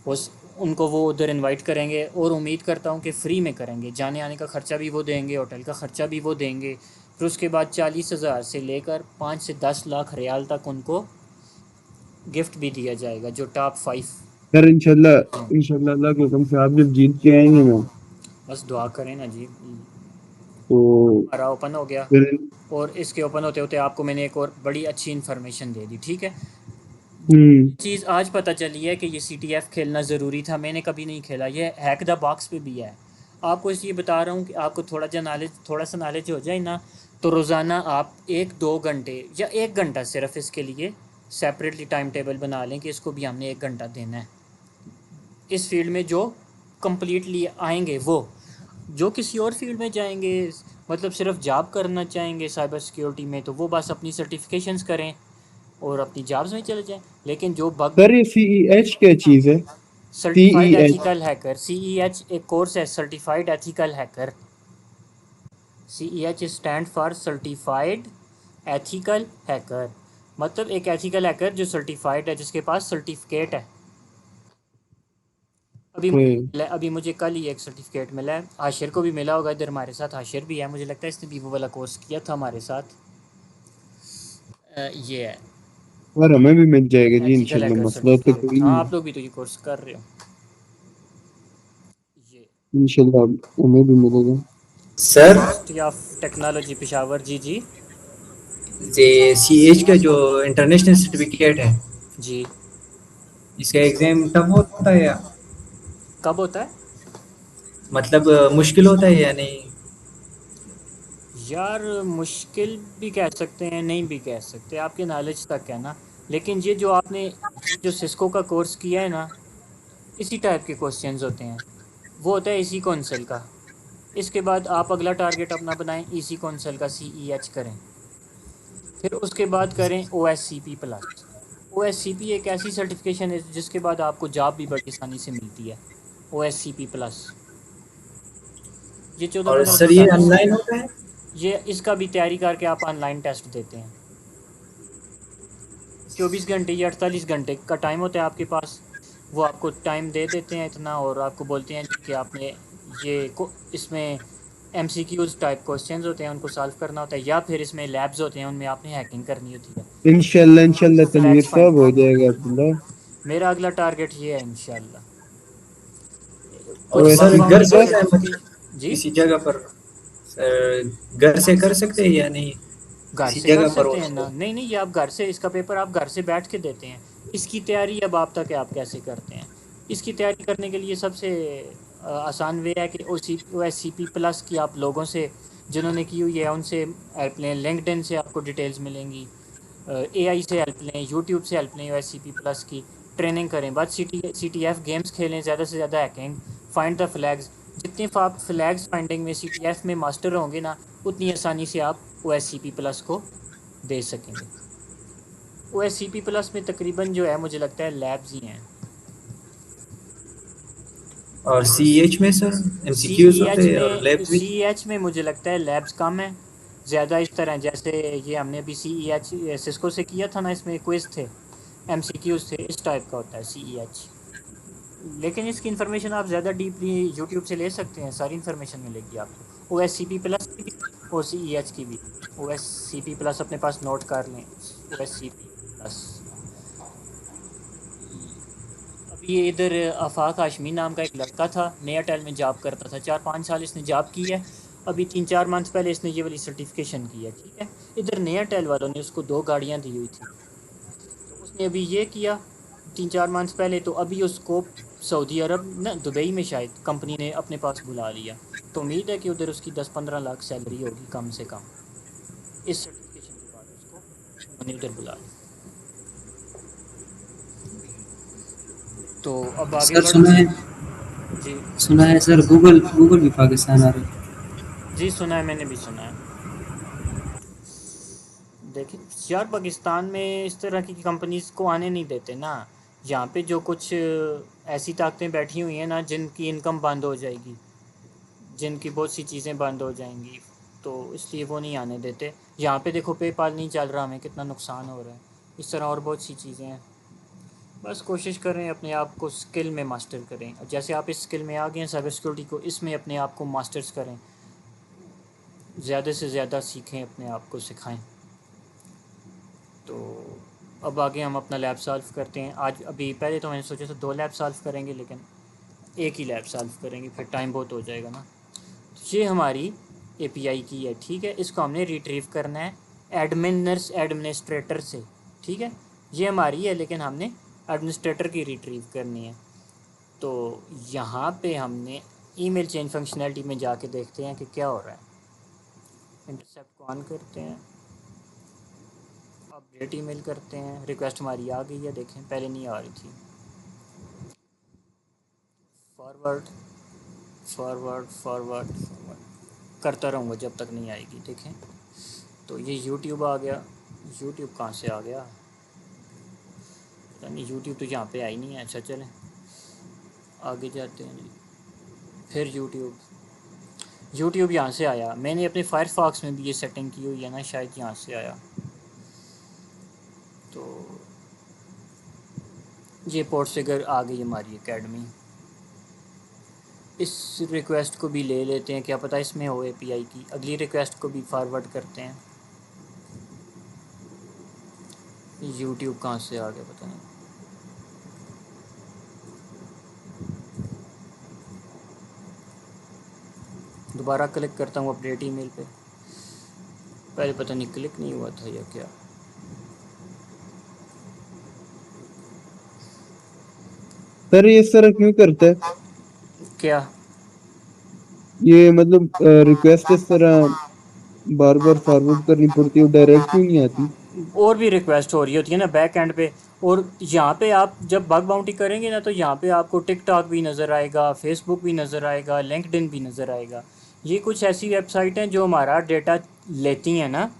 उस उनको वो उधर इनवाइट करेंगे, और उम्मीद करता हूँ कि फ्री में करेंगे, जाने आने का ख़र्चा भी वो देंगे, होटल का ख़र्चा भी वो देंगे। फिर उसके बाद 40,000 से लेकर 5 से 10 लाख रियाल तक उनको गिफ्ट भी दिया जाएगा, जो टॉप 5। सर इंशाल्लाह अल्लाह के हुक्म से आप जब जीत के आएंगे ना, बस दुआ करें ना जी। तो हमारा ओपन हो गया, फिर और इसके ओपन होते होते आपको मैंने एक और बड़ी अच्छी इन्फॉर्मेशन दे दी, ठीक है। चीज़ आज पता चली है कि ये CTF खेलना ज़रूरी था, मैंने कभी नहीं खेला, ये हैक द बॉक्स पे भी है। आपको इसलिए बता रहा हूँ कि आपको थोड़ा सा नॉलेज हो जाए ना, तो रोज़ाना आप 1-2 घंटे या 1 घंटा सिर्फ इसके लिए सेपरेटली टाइम टेबल बना लें कि इसको भी हमने 1 घंटा देना है। इस फील्ड में जो कम्प्लीटली आएंगे, वो जो किसी और फील्ड में जाएंगे, मतलब सिर्फ जॉब करना चाहेंगे साइबर सिक्योरिटी में, तो वो बस अपनी सर्टिफिकेशंस करें और अपनी जॉब्स में चले जाएं। लेकिन जो बग, सर ये CEH क्या चीज़ है? Certified CEH? Ethical hacker, CEH एक कोर्स है, certified ethical hacker. CEH stand for certified ethical hacker, मतलब एक एथिकल हैकर जो सर्टिफाइड है, जिसके पास सर्टिफिकेट है। अभी मुझे कल ही एक सर्टिफिकेट मिला है, आशिर को भी मिला होगा, इधर हमारे साथ आशिर भी है, मुझे लगता है इसने भी वो वाला कोर्स किया था हमारे साथ। ये है और हमें भी मिल जाएगा जी एथिकल इंशाल्लाह, हैकर मसला तो सर्टिफिकेट। कोई हाँ नहीं आप लोग भी तो ये कोर्स कर रहे हो, ये है। इंशाल्लाह हमें भी मिलेगा। Sir University of Technology Peshawar. जी जी ये CH का जो इंटरनेशनल सर्टिफिकेट है, जी। इसका एग्ज़ाम टफ होता है या कब होता है? मतलब मुश्किल होता है या नहीं? यार मुश्किल भी कह सकते हैं, नहीं भी कह सकते, आपके नॉलेज तक है ना। लेकिन ये जो आपने ये जो सिस्को का कोर्स किया है ना, इसी टाइप के क्वेश्चंस होते हैं। वो होता है इसी कौंसल का। इसके बाद आप अगला टारगेट अपना बनाएं, इसी कौंसल का CEH करें। फिर उसके बाद करें OSCP प्लस। OSCP एक ऐसी सर्टिफिकेशन है जिसके बाद आपको जॉब भी बड़ी आसानी से मिलती है। OSCP प्लस ये चौदह और पंद्रह सर सौ ये डॉलर ऑनलाइन होता है? ये इसका भी तैयारी करके आप ऑनलाइन टेस्ट देते हैं। 24 घंटे या 48 घंटे का टाइम होता है आपके पास। वो आपको टाइम दे देते हैं इतना, और आपको बोलते हैं कि आपने इसमें MCQs टाइप क्वेश्चंस होते हैं, उनको सॉल्व करना होता है, या फिर इसमें लैब्स होते हैं, उनमें आपने हैकिंग करनी होती है। इंशाल्लाह इंशाल्लाह तनवीर फ्लैग्स साहब हो फाइंड जाएगा अब्दुल्ला। मेरा अगला टारगेट ये है इंशाल्लाह। और कुछ सर वर्क घर बाउंडिंग से होता है सर्टिफिकेट जी। किसी जगह पर? सर घर से कर सकते हैं या नहीं? घर किसी से कर जगह पर हो सकते हैं तो? ना, नहीं नहीं, ये आप घर से इसका पेपर आप घर से बैठ के देते हैं। इसकी तैयारी अब आप तक है, आप कैसे करते हैं। इसकी तैयारी करने के लिए सबसे आसान वे है कि OSCP प्लस की आप लोगों से जिन्होंने की हुई है उनसे हेल्प लें। लिंक्डइन से आपको डिटेल्स मिलेंगी। AI से हेल्प लें, यूट्यूब से हेल्प लें, OSCP प्लस की ट्रेनिंग करें। बाद CTF गेम्स खेलें, ज़्यादा से ज़्यादा हैकिंग, फाइंड द फ्लैग्स। जितने आप फ्लैग्स फाइंडिंग में CTF में मास्टर होंगे ना, उतनी आसानी से आप OSCP प्लस को दे सकेंगे। OSCP प्लस में तकरीबन जो है मुझे लगता है लैब्स ही हैं। और CH में सर MCQs होते CEH हैं और में लैब्स भी? CEH में मुझे लगता है लैब्स कम है। ज़्यादा इस तरह जैसे ये हमने अभी CEH सिस्को से किया था ना, इसमें क्विज़ थे, MCQs थे, इस टाइप का होता है CEH। लेकिन इसकी इन्फॉर्मेशन आप ज़्यादा डीपली यूट्यूब से ले सकते हैं, सारी इन्फॉर्मेशन मिलेगी आपको OSCP प्लस की भी और CEH की भी। OSCP प्लस अपने पास नोट कर लें, OSCP प्लस। अभी ये इधर आफाक हाशमी नाम का एक लड़का था, एयरटेल में जॉब करता था, 4-5 साल इसने जॉब की है। अभी 3-4 मंथ पहले इसने ये वाली सर्टिफिकेशन की है, ठीक है। इधर एयरटेल वालों ने उसको 2 गाड़ियाँ दी हुई थी, तो उसने अभी ये किया 3-4 मंथ पहले। तो अभी उसको सऊदी अरब ना, दुबई में शायद कंपनी ने अपने पास बुला लिया। तो उम्मीद है कि उधर उसकी 10-15 लाख सैलरी होगी कम से कम। इस सर्टिफिकेशन के बाद उसको उन्होंने उधर बुला लिया। तो अब आगे सर बढ़ते हैं जी। सुना है सर, गूगल गूगल भी पाकिस्तान आ रहा है। जी सुना है, मैंने भी सुना है। देखिए यार, पाकिस्तान में इस तरह की कंपनीज़ को आने नहीं देते ना। यहाँ पे जो कुछ ऐसी ताकतें बैठी हुई हैं ना, जिनकी इनकम बंद हो जाएगी, जिनकी बहुत सी चीज़ें बंद हो जाएंगी, तो इसलिए वो नहीं आने देते। यहाँ पे देखो पेपाल नहीं चल रहा, हमें कितना नुकसान हो रहा है। इस तरह और बहुत सी चीज़ें हैं। बस कोशिश करें अपने आप को स्किल में मास्टर करें। जैसे आप इस स्किल में आ गए हैं साइबर सिक्योरिटी को, इसमें अपने आप को मास्टर्स करें, ज़्यादा से ज़्यादा सीखें, अपने आप को सिखाएं। तो अब आगे हम अपना लैब सॉल्व करते हैं। आज अभी पहले तो मैंने सोचा था 2 लैब सॉल्व करेंगे, लेकिन एक ही लैब सॉल्व करेंगे, फिर टाइम बहुत हो जाएगा ना। तो ये हमारी API की है, ठीक है। इसको हमने रिट्रीव करना है एडमिनिस्ट्रेटर से, ठीक है। ये हमारी है, लेकिन हमने एडमिनिस्ट्रेटर की रिट्रीव करनी है। तो यहाँ पे हमने ईमेल चेंज फंक्शनैलिटी में जाके देखते हैं कि क्या हो रहा है। इंटरसेप्ट को ऑन करते हैं, अपडेट ईमेल करते हैं। रिक्वेस्ट हमारी आ गई है, देखें पहले नहीं आ रही थी। फॉरवर्ड फॉरवर्ड फॉरवर्ड फॉरवर्ड करता रहूँगा जब तक नहीं आएगी, देखें। तो ये यूट्यूब आ गया। यूट्यूब कहाँ से आ गया पता नहीं, यूट्यूब तो यहाँ पे आई नहीं है। अच्छा चलें आगे जाते हैं जी। फिर यूट्यूब यहाँ से आया। मैंने अपने फायरफॉक्स में भी ये सेटिंग की हुई है ना, शायद यहाँ से आया। तो ये पोर्ट फिगर आ गई हमारी एकेडमी। इस रिक्वेस्ट को भी ले लेते हैं, क्या पता इसमें हो API की। अगली रिक्वेस्ट को भी फॉरवर्ड करते हैं। यूट्यूब कहाँ से आ गया पता नहीं। दोबारा क्लिक करता हूँ अपडेट ईमेल पे। पहले पता नहीं क्लिक नहीं हुआ था या क्या। सर ये इस तरह क्यों करता है? क्या? ये मतलब रिक्वेस्ट इस तरह बार बार फॉरवर्ड करनी पड़ती है, डायरेक्ट क्यों नहीं आती? और भी रिक्वेस्ट हो रही होती है ना बैक एंड पे। और यहाँ पे आप जब बग बाउंटी करेंगे ना, तो यहाँ पे आपको टिकटॉक भी नज़र आएगा, फेसबुक भी नज़र आएगा, लिंक्डइन भी नज़र आएगा। ये कुछ ऐसी वेबसाइट हैं जो हमारा डेटा लेती हैं ना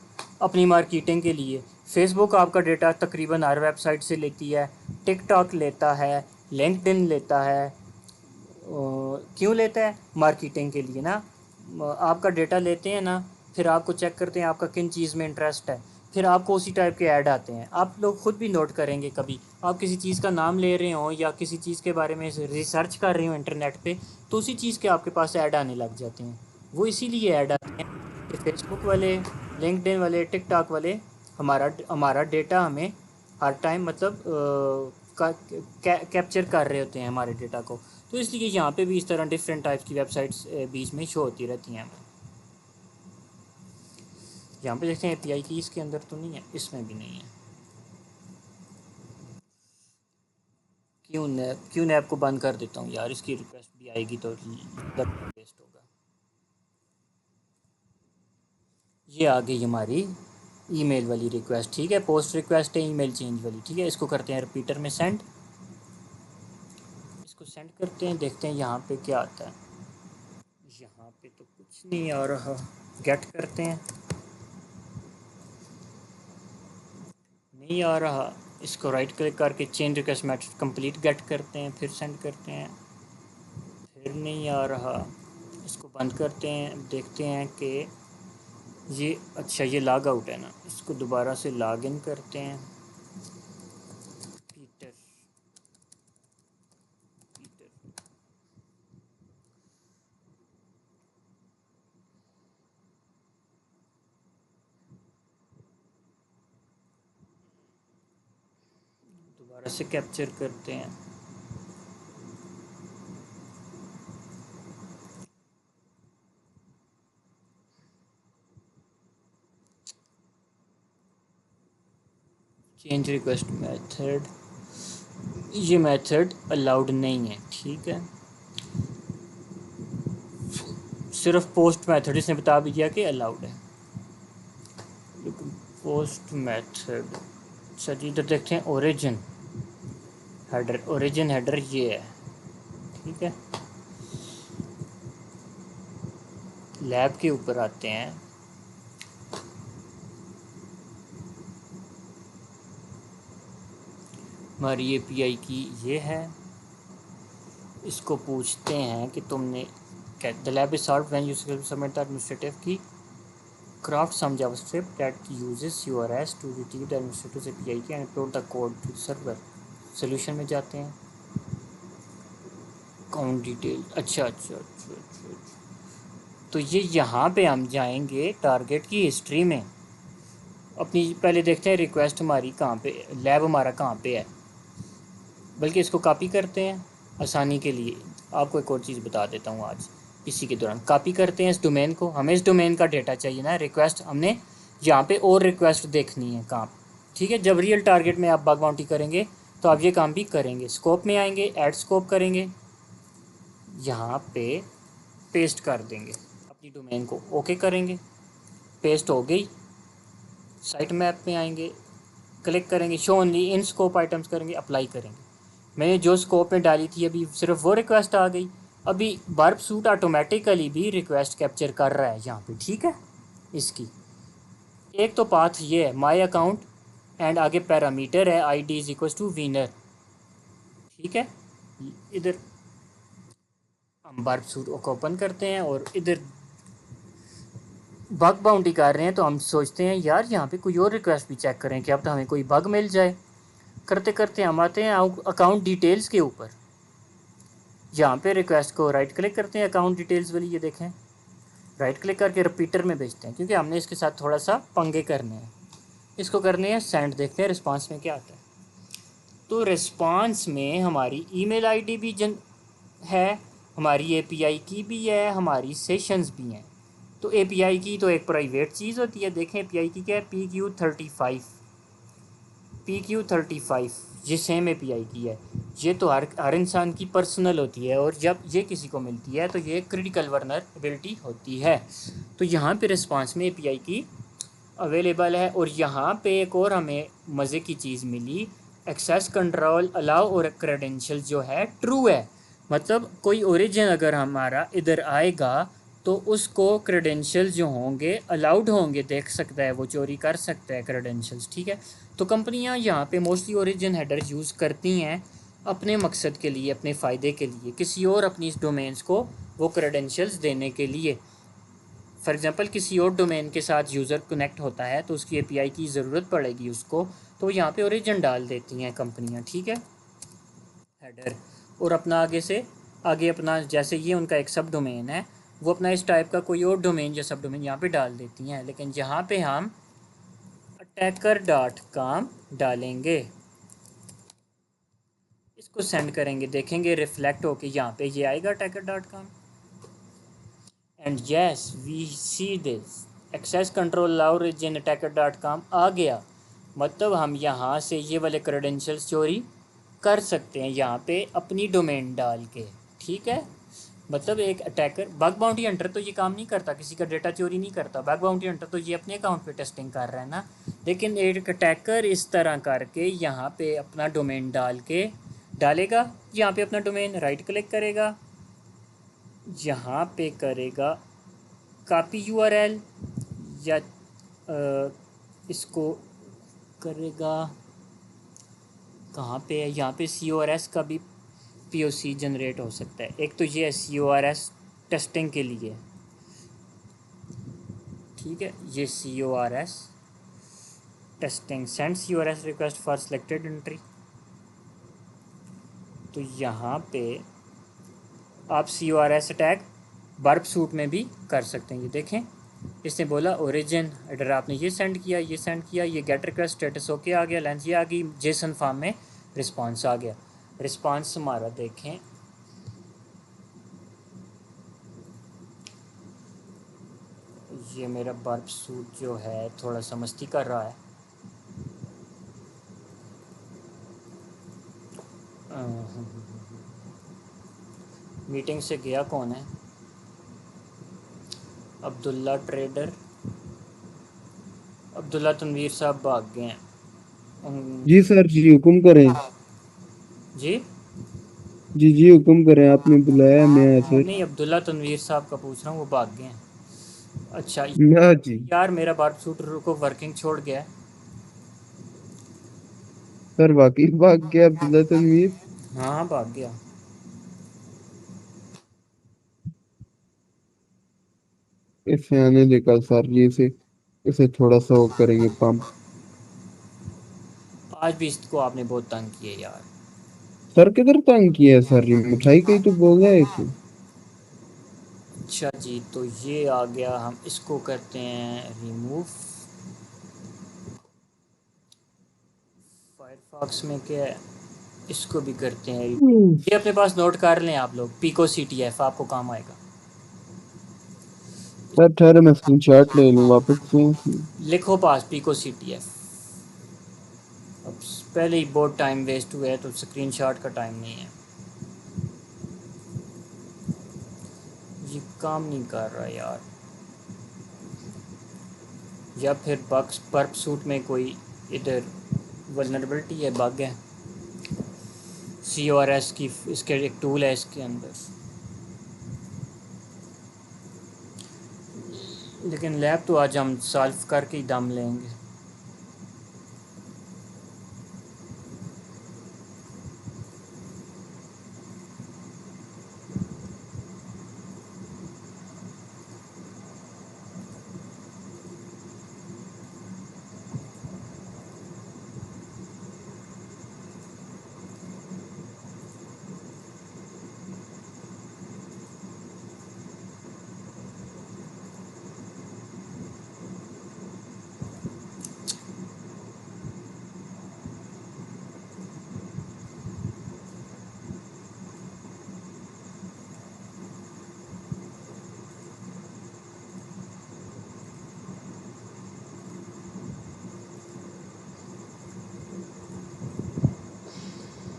अपनी मार्केटिंग के लिए। फेसबुक आपका डेटा तकरीबन हर वेबसाइट से लेती है, टिकटॉक लेता है, लिंक्डइन लेता है। क्यों लेता है? मार्केटिंग के लिए ना। आपका डेटा लेते हैं ना, फिर आपको चेक करते हैं आपका किन चीज़ में इंटरेस्ट है, फिर आपको उसी टाइप के ऐड आते हैं। आप लोग खुद भी नोट करेंगे, कभी आप किसी चीज़ का नाम ले रहे हो या किसी चीज़ के बारे में रिसर्च कर रहे हो इंटरनेट पे, तो उसी चीज़ के आपके पास ऐड आने लग जाते हैं। वो इसीलिए ऐड आते हैं कि फेसबुक वाले, लिंक्डइन वाले, टिकटॉक वाले हमारा हमारा डेटा हमें हर टाइम मतलब कैप्चर कर रहे होते हैं हमारे डेटा को। तो इसलिए यहाँ पे भी इस तरह डिफरेंट टाइप्स की वेबसाइट्स बीच में शो होती रहती हैं हमें। यहाँ पे देखते हैं एपीआई की इसके अंदर तो नहीं है, इसमें भी नहीं है। क्यों नैप को बंद कर देता हूँ यार, इसकी रिक्वेस्ट भी आएगी तो वेस्ट होगा। ये आ गई हमारी ईमेल वाली रिक्वेस्ट, ठीक है। पोस्ट रिक्वेस्ट है ईमेल चेंज वाली, ठीक है। इसको करते हैं रिपीटर में सेंड। इसको सेंड करते हैं, देखते हैं यहाँ पे क्या आता है। यहाँ पे तो कुछ नहीं आ रहा। गेट करते हैं, नहीं आ रहा। इसको राइट क्लिक करके change request method complete get करते हैं, फिर सेंड करते हैं, फिर नहीं आ रहा। इसको बंद करते हैं, देखते हैं कि ये अच्छा ये लॉग आउट है ना। इसको दोबारा से लॉग इन करते हैं। पीटर पीटर दोबारा से कैप्चर करते हैं। चेंज रिक्वेस्ट मेथड, ये मेथड अलाउड नहीं है, ठीक है। सिर्फ पोस्ट मेथड इसने बता भी दिया कि अलाउड है, लेकिन पोस्ट मेथड। अच्छा जी, इधर देखते हैं ओरिजिन हेडर। ओरिजिन हेडर ये है, ठीक है। लैब के ऊपर आते हैं। हमारी एपीआई की ये है। इसको पूछते हैं कि तुमने the lab is solve when you submit the administrative की craft some JavaScript that uses URS to retrieve the administrator's API key and upload the code to the server। Solution में जाते हैं, अकाउंट डिटेल। अच्छा। तो ये यहाँ पे हम जाएंगे टारगेट की हिस्ट्री में अपनी। पहले देखते हैं रिक्वेस्ट हमारी कहाँ पे, लैब हमारा कहाँ पे है। बल्कि इसको कॉपी करते हैं आसानी के लिए। आपको एक और चीज़ बता देता हूँ आज इसी के दौरान। कॉपी करते हैं इस डोमेन को, हमें इस डोमेन का डेटा चाहिए ना। रिक्वेस्ट हमने यहाँ पे और रिक्वेस्ट देखनी है काम, ठीक है। जब रियल टारगेट में आप बग बाउंटी करेंगे तो आप ये काम भी करेंगे। स्कोप में आएंगे, ऐड स्कोप करेंगे, यहाँ पे पेस्ट कर देंगे अपनी डोमेन को, ओके करेंगे, पेस्ट हो गई। साइट मैप में आएंगे, क्लिक करेंगे, show only in scope items करेंगे, अप्लाई करेंगे। मैंने जो स्कोप में डाली थी अभी सिर्फ वो रिक्वेस्ट आ गई। अभी बर्ब सूट ऑटोमेटिकली भी रिक्वेस्ट कैप्चर कर रहा है यहाँ पे, ठीक है। इसकी एक तो पाथ ये है माई अकाउंट एंड आगे पैरामीटर है ID is equal to wiener, ठीक है। इधर हम बर्ब सूट को ओपन करते हैं और इधर बग बाउंटी कर रहे हैं। तो हम सोचते हैं यार यहाँ पे कोई और रिक्वेस्ट भी चेक करें कि अब तो हमें कोई बग मिल जाए। करते करते हम आते हैं अकाउंट डिटेल्स के ऊपर। यहाँ पे रिक्वेस्ट को राइट क्लिक करते हैं, अकाउंट डिटेल्स वाली, ये देखें, राइट क्लिक करके रिपीटर में भेजते हैं क्योंकि हमने इसके साथ थोड़ा सा पंगे करने हैं। इसको करने हैं सेंड, देखते हैं रिस्पांस में क्या आता है। तो रिस्पांस में हमारी ईमेल आईडी भी है, हमारी एपीआई की भी है, हमारी सेशंस भी हैं। तो एपीआई की तो एक प्राइवेट चीज़ होती है। देखें एपीआई की क्या है, PQ35 ये सेम एपीआई की है। ये तो हर इंसान की पर्सनल होती है, और जब ये किसी को मिलती है तो ये क्रिटिकल वल्नरेबिलिटी होती है। तो यहाँ पे रिस्पांस में एपीआई की अवेलेबल है। और यहाँ पे एक और हमें मज़े की चीज़ मिली, एक्सेस कंट्रोल अलाउ और क्रेडेंशियल जो है ट्रू है। मतलब कोई ओरिजिन अगर हमारा इधर आएगा तो उसको क्रेडेंशियल जो होंगे अलाउड होंगे, देख सकता है, वो चोरी कर सकता है क्रेडेंशियल्स, ठीक है। तो कंपनियां यहाँ पे मोस्टली ओरिजिन हेडर यूज़ करती हैं अपने मकसद के लिए, अपने फ़ायदे के लिए, किसी और अपनी इस डोमेन्स को वो क्रेडेंशियल्स देने के लिए। फॉर एग्ज़ाम्पल किसी और डोमेन के साथ यूज़र कनेक्ट होता है तो उसकी एपीआई की ज़रूरत पड़ेगी उसको, तो यहाँ पे ओरिजिन डाल देती हैं कंपनियाँ, ठीक है, हेडर। और अपना आगे अपना, जैसे ये उनका एक सब डोमेन है, वो अपना इस टाइप का कोई और डोमेन या सब डोमेन यहाँ पे डाल देती हैं। लेकिन यहाँ पे हम attacker.com डालेंगे, इसको सेंड करेंगे, देखेंगे रिफ्लेक्ट होके यहाँ पे ये आएगा attacker.com। And yes we see this access control allow origin attacker.com आ गया। मतलब हम यहाँ से ये वाले क्रेडेंशियल्स चोरी कर सकते हैं यहाँ पे अपनी डोमेन डाल के, ठीक है। मतलब एक अटैकर, बग बाउंटी हंटर तो ये काम नहीं करता, किसी का डेटा चोरी नहीं करता। बग बाउंटी हंटर तो ये अपने अकाउंट पे टेस्टिंग कर रहा है ना। लेकिन एक अटैकर इस तरह करके यहाँ पे अपना डोमेन डालेगा, यहाँ पे अपना डोमेन राइट क्लिक करेगा, यहाँ पे करेगा कॉपी यूआरएल, या इसको करेगा कहाँ पे है, यहाँ पे CORS का भी POC जनरेट हो सकता है। एक तो ये है CORS टेस्टिंग के लिए, ठीक है, ये CORS testing, send CORS request for selected entry. तो यहाँ पे आप CORS अटैक बर्ब सूट में भी कर सकते हैं। ये देखें, इसने बोला ओरिजिन एडर, आपने ये सेंड किया, ये गेट रिक्वेस्ट स्टेटस ओके आ गया, लेंथ ये आ गई, जेसन फॉर्म में रिस्पांस आ गया। रिस्पांस हमारा देखें, ये मेरा बर्ब सूट जो है थोड़ा सा मस्ती कर रहा है। मीटिंग से गया कौन है, अब्दुल्ला ट्रेडर, अब्दुल्ला तनवीर साहब भाग गए हैं। जी सर जी, हुक्म करें। जी जी जी, हुक्म करें, आपने बुलाया, मैं आया सर। नहीं, अब्दुल्ला तनवीर साहब का पूछ रहा हूँ, वो भाग गए हैं। अच्छा ना जी यार, मेरा बर्ब सूट को वर्किंग छोड़ गया है। सर, वाकई भाग गया अब्दुल्ला तनवीर। हाँ भाग गया। इसे आने देगा सर जी, इसे इसे थोड़ा सा वो करेंगे पंप। आज भी इसको आपने बहुत तंग किया यार। सर किधर तंग किया है सर जी, मिठाई का ही तो बोल रहा है इसे। अच्छा जी, तो ये आ गया, हम इसको करते हैं रिमूव। फायरफॉक्स में क्या है, इसको भी करते हैं। ये अपने पास नोट कर लें आप लोग, पिको CTF आपको काम आएगा। सर ठहरे, मैं स्क्रीनशॉट ले लूँ वापस से। लिखो पास पिको CTF। अब पहले ही बहुत टाइम वेस्ट हुआ है, तो स्क्रीनशॉट का टाइम नहीं है। ये काम नहीं कर रहा यार, या फिर बग्स बर्प सूट में कोई इधर वल्नरेबिलिटी है, बग है। CORS की इसके एक टूल है इसके अंदर, लेकिन लैब तो आज हम सॉल्व करके ही दम लेंगे।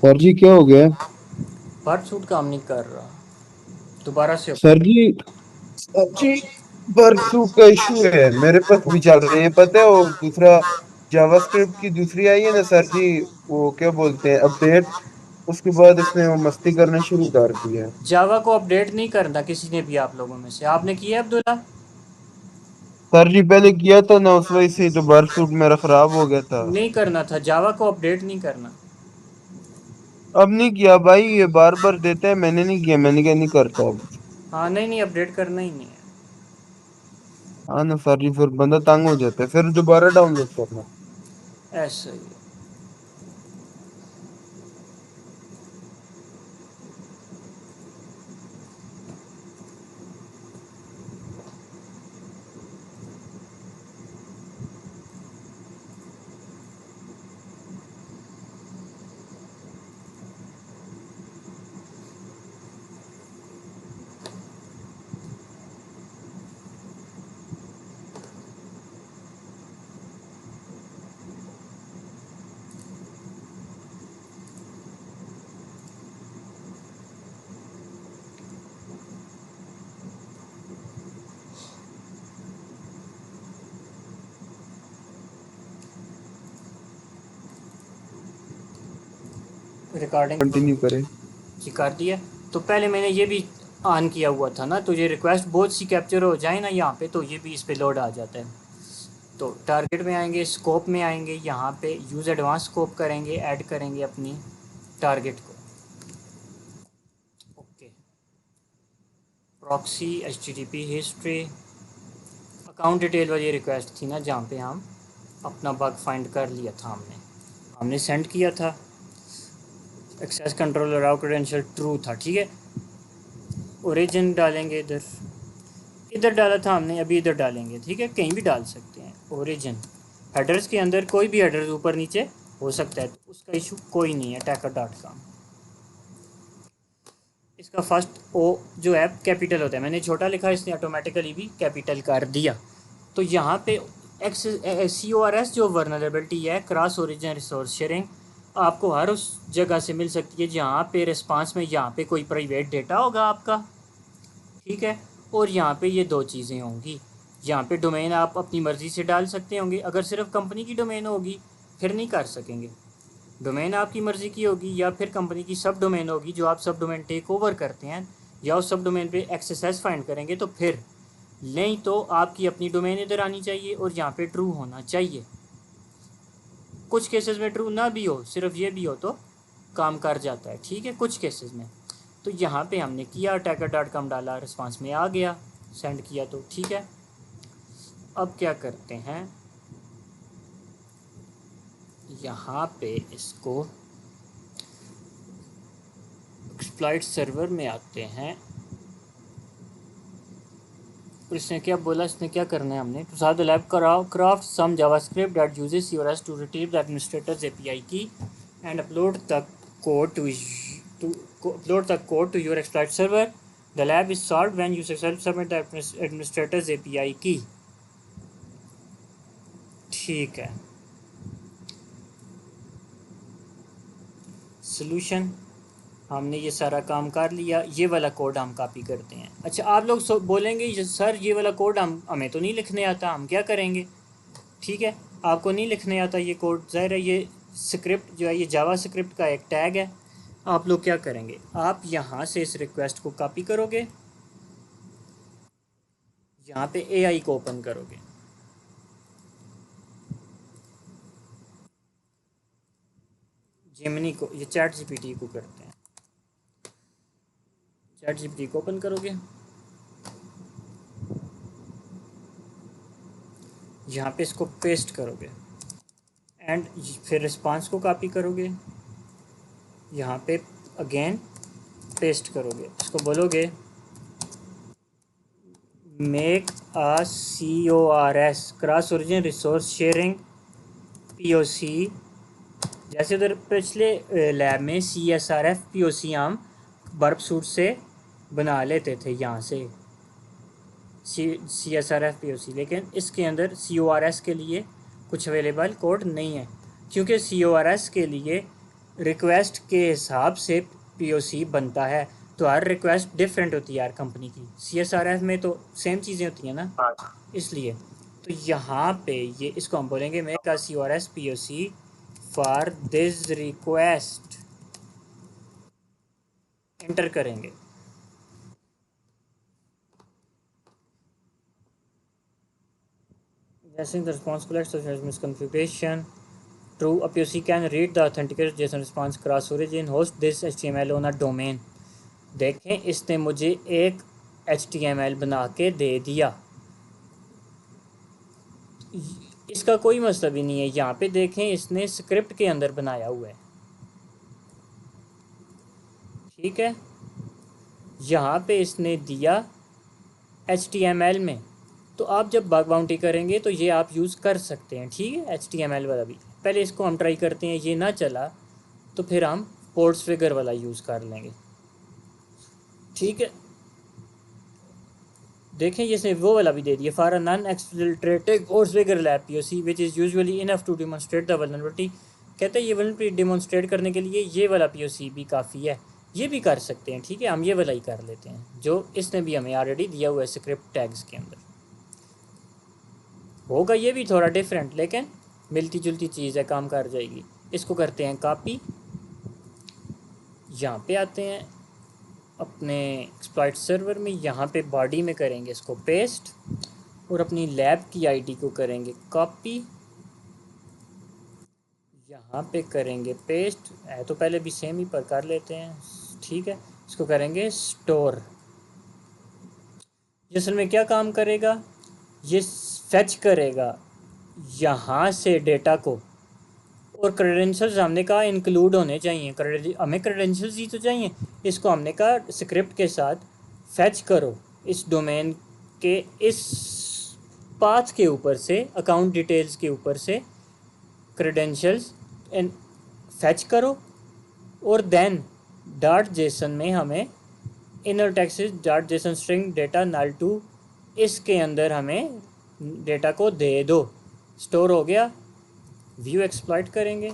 सर जी क्या हो गया? बर्ड सूट काम नहीं कर रहा, दोबारा से। सर जी परसों का इशू है, मेरे पास भी चल रही है पता है। वो दूसरा जावास्क्रिप्ट की दूसरी आई है ना सर जी, वो क्या बोलते हैं अपडेट, उसके बाद इसने वो मस्ती करना शुरू कर दिया है। जावा को अपडेट नहीं करना किसी ने भी, आप लोगों में से आपने किया है अब्दुल्ला? सर जी पहले किया था ना, उस वजह से तो बर्ड सूट मेरा खराब हो गया था। नहीं करना था, जावा को अपडेट नहीं करना। अब नहीं किया भाई, ये बार बार देता है, मैंने नहीं किया, मैंने क्या नहीं करता अब। हाँ नहीं नहीं, अपडेट करना ही नहीं है। हाँ ना सर जी, फिर बंदा तंग हो जाता है, फिर दोबारा डाउनलोड करना। ऐसा ही है। रिकॉर्डिंग कंटिन्यू करें। जी कर दिया। तो पहले मैंने ये भी ऑन किया हुआ था ना, तो ये रिक्वेस्ट बहुत सी कैप्चर हो जाए ना यहाँ पे, तो ये भी इस पे लोड आ जाता है। तो टारगेट में आएंगे, स्कोप में आएंगे, यहाँ पे यूज़ एडवांस स्कोप करेंगे, ऐड करेंगे अपनी टारगेट को। Okay, proxy, HTTP history, account detail वाली रिक्वेस्ट थी ना, जहाँ पे हम अपना बग फाइंड कर लिया था, हमने सेंड किया था। Access control allow credential true था, ठीक है। ओरिजिन डालेंगे, इधर डाला था हमने, अभी इधर डालेंगे, ठीक है, कहीं भी डाल सकते हैं ओरिजिन। हेडर्स के अंदर कोई भी हेडर्स ऊपर नीचे हो सकता है, तो उसका इशू कोई नहीं है। attacker.com, इसका फर्स्ट ओ जो है कैपिटल होता है, मैंने छोटा लिखा, इसने ऑटोमेटिकली भी कैपिटल कर दिया। तो यहाँ पे CORS जो वर्नरेबिलिटी है, क्रॉस ओरिजिन रिसोर्स शेयरिंग, आपको हर उस जगह से मिल सकती है जहाँ पे रिस्पांस में यहाँ पे कोई प्राइवेट डेटा होगा आपका, ठीक है। और यहाँ पे ये दो चीज़ें होंगी, यहाँ पे डोमेन आप अपनी मर्ज़ी से डाल सकते होंगे। अगर सिर्फ कंपनी की डोमेन होगी फिर नहीं कर सकेंगे, डोमेन आपकी मर्ज़ी की होगी, या फिर कंपनी की सब डोमेन होगी जो आप सब डोमेन टेक ओवर करते हैं, या उस सब डोमेन पे एक्सेस फाइंड करेंगे, तो फिर नहीं तो आपकी अपनी डोमेन इधर आनी चाहिए और यहाँ पे ट्रू होना चाहिए। कुछ केसेस में ट्रू ना भी हो, सिर्फ ये भी हो तो काम कर जाता है, ठीक है, कुछ केसेस में। तो यहाँ पे हमने किया, attacker.com डाला, रिस्पांस में आ गया, सेंड किया, तो ठीक है। अब क्या करते हैं, यहाँ पे इसको एक्सप्लॉइट सर्वर में आते हैं, और इसने क्या बोला, इसने क्या करना है, हमने to solve the lab craft some JavaScript that uses CORS to retrieve the administrator's API key and upload the code to your exploit server. The lab is solved when you successfully submit the administrator's API key. ठीक है, solution हमने ये सारा काम कर लिया। ये वाला कोड हम कॉपी करते हैं। अच्छा, आप लोग बोलेंगे सर ये वाला कोड हमें तो नहीं लिखने आता, हम क्या करेंगे? ठीक है, आपको नहीं लिखने आता ये कोड, ज़ाहिर है ये स्क्रिप्ट जो है ये जावा स्क्रिप्ट का एक टैग है। आप लोग क्या करेंगे, आप यहाँ से इस रिक्वेस्ट को कॉपी करोगे, यहाँ पे AI को ओपन करोगे, जेमिनी को, ये चैट GPT को करते हैं, चैट GPT को ओपन करोगे, यहाँ पे इसको पेस्ट करोगे एंड फिर रिस्पांस को कॉपी करोगे, यहाँ पे अगेन पेस्ट करोगे, इसको बोलोगे make a CORS cross origin resource sharing POC, जैसे उधर पिछले लैब में CSRF POC हम बर्ब सूट से बना लेते थे, यहाँ से CSRF POC, लेकिन इसके अंदर CORS के लिए कुछ अवेलेबल कोड नहीं है, क्योंकि CORS के लिए रिक्वेस्ट के हिसाब से पीओसी बनता है। तो हर रिक्वेस्ट डिफरेंट होती है यार कंपनी की। सीएसआरएफ में तो सेम चीज़ें होती हैं ना, इसलिए। तो यहाँ पे ये इसको हम बोलेंगे make a CRS POC for this request, enter करेंगे। जैसे the response collect misconfiguration true, a POC can read the authenticated JSON response cross origin host this HTML on a domain। देखें इसने मुझे एक HTML बना के दे दिया, इसका कोई मतलब ही नहीं है। यहाँ पे देखें इसने स्क्रिप्ट के अंदर बनाया हुआ है, ठीक है। यहाँ पे इसने दिया HTML में। तो आप जब बग बाउंटी करेंगे तो ये आप यूज़ कर सकते हैं, ठीक है। HTML वाला भी पहले इसको हम ट्राई करते हैं, ये ना चला तो फिर हम पोर्ट्स फिगर वाला यूज़ कर लेंगे, ठीक है। देखें इसने वो वाला भी दे दिया for a non exfiltrated ports figure lab POC which is usually enough to demonstrate the vulnerability. कहते हैं ये वल्नरेबिलिटी डेमोन्स्ट्रेट करने के लिए ये वाला POC भी काफ़ी है। ये भी कर सकते हैं, ठीक है। हम ये वाला ही कर लेते हैं जो इसने भी हमें ऑलरेडी दिया हुआ है स्क्रिप्ट टैग्स के अंदर। होगा ये भी थोड़ा डिफरेंट, लेकिन मिलती जुलती चीज़ है, काम कर जाएगी। इसको करते हैं कॉपी, यहाँ पे आते हैं अपने एक्सप्लॉइट सर्वर में, यहाँ पे बॉडी में करेंगे इसको पेस्ट और अपनी लैब की आईडी को करेंगे कॉपी, यहाँ पे करेंगे पेस्ट। है तो पहले भी सेम ही पर कर लेते हैं, ठीक है। इसको करेंगे स्टोर। ये असल में क्या काम करेगा, ये फेच करेगा यहाँ से डेटा को, और क्रेडेंशियल्स हमने कहा इंक्लूड होने चाहिए। हमें क्रेडेंशियल्स ही तो चाहिए। इसको हमने कहा स्क्रिप्ट के साथ फेच करो इस डोमेन के इस पाथ के ऊपर से, अकाउंट डिटेल्स के ऊपर से क्रेडेंशियल्स एंड फेच करो, और देन डॉट जेसन में हमें inner text dot JSON string data null two, इसके अंदर हमें डेटा को दे दो। स्टोर हो गया, व्यू एक्सप्लॉइट करेंगे।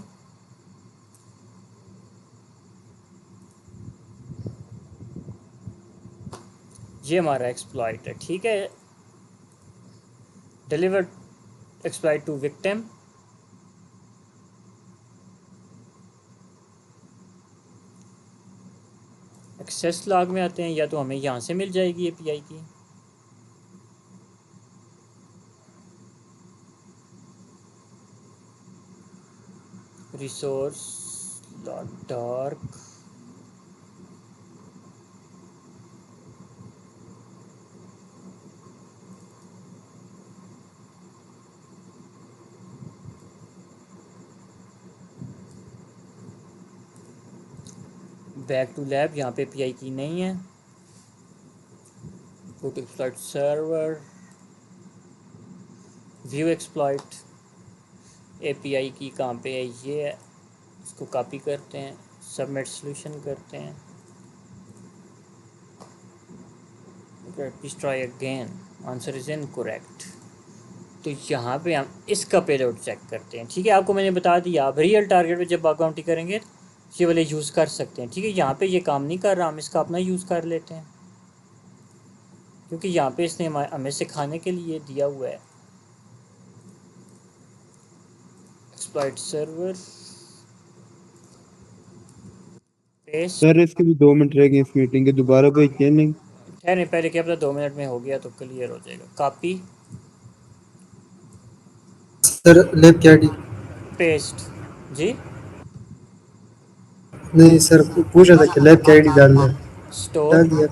ये हमारा एक्सप्लॉइट है, ठीक है। Deliver exploit to victim, access log में आते हैं, या तो हमें यहाँ से मिल जाएगी API key. Resource dark, back to lab, यहाँ पे API की नहीं है। Go to exploit server, view exploit, API key कहाँ पे है, ये है। इसको कॉपी करते हैं, सबमिट सॉल्यूशन करते हैं, please try again, answer is incorrect. तो यहाँ पे हम इसका पेलोड चेक करते हैं, ठीक है। आपको मैंने बता दिया, आप रियल टारगेट पे जब बग बाउंटी करेंगे ये वाले यूज़ कर सकते हैं, ठीक है। यहाँ पे ये काम नहीं कर रहा, हम इसका अपना यूज़ कर लेते हैं, क्योंकि यहाँ पे इसने हमें सिखाने के लिए दिया हुआ है। Exploit server paste. सर इसके भी 2 मिनट रह गए इस मीटिंग के, दोबारा कोई नहीं। ठहरे, पहले क्या पता 2 मिनट में हो गया तो क्लियर हो जाएगा। कॉपी सर लैब की आईडी पेस्ट, जी। नहीं सर, पूछा था कि लैब की आईडी डालना है, स्टोर, डाल दिया।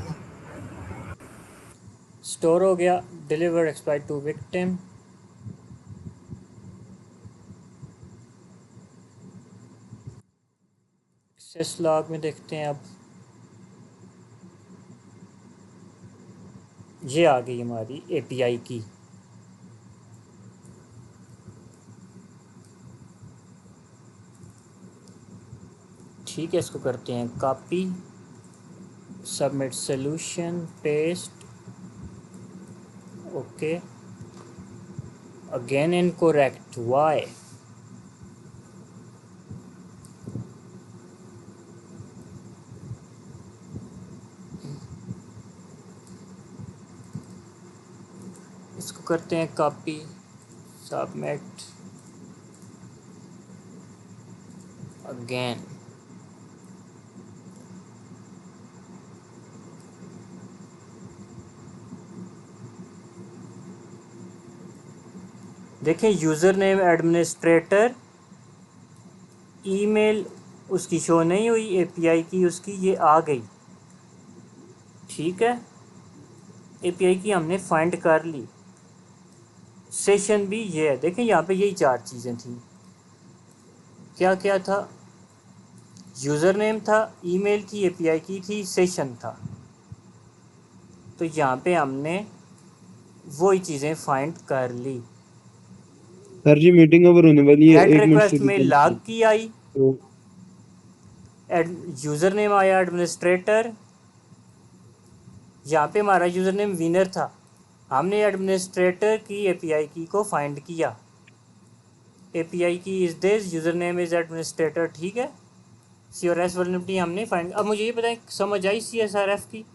स्टोर हो गया। Deliver exploit to victim, access log में देखते हैं। अब ये आ गई हमारी API की, ठीक है। इसको करते हैं copy, submit solution, paste, okay. Again incorrect, why? इसको करते हैं कॉपी, सबमिट अगेन। देखें यूज़र नेम एडमिनिस्ट्रेटर, ईमेल उसकी शो नहीं हुई, एपीआई की उसकी ये आ गई, ठीक है। एपीआई की हमने फाइंड कर ली, सेशन भी ये है। देखें यहाँ पे यही 4 चीज़ें थी। क्या क्या था? यूज़र नेम था, ईमेल थी, एपीआई की थी, सेशन था। तो यहाँ पे हमने वही चीज़ें फाइंड कर ली। सर जी मीटिंग ओवर होने वाली है, हेड 1 मिनट से रिक्वेस्ट में रुकिए। लॉग की आई, तो यूज़र नेम आया एडमिनिस्ट्रेटर, यहाँ पे हमारा यूज़र नेम विनर था, हमने एडमिनिस्ट्रेटर की एपीआई की को फाइंड किया। एपीआई की is this, user name is administrator, ठीक है। CRS वल्नरेबिलिटी हमने फाइंड। अब मुझे ये बताएं, समझ आई CSRF की?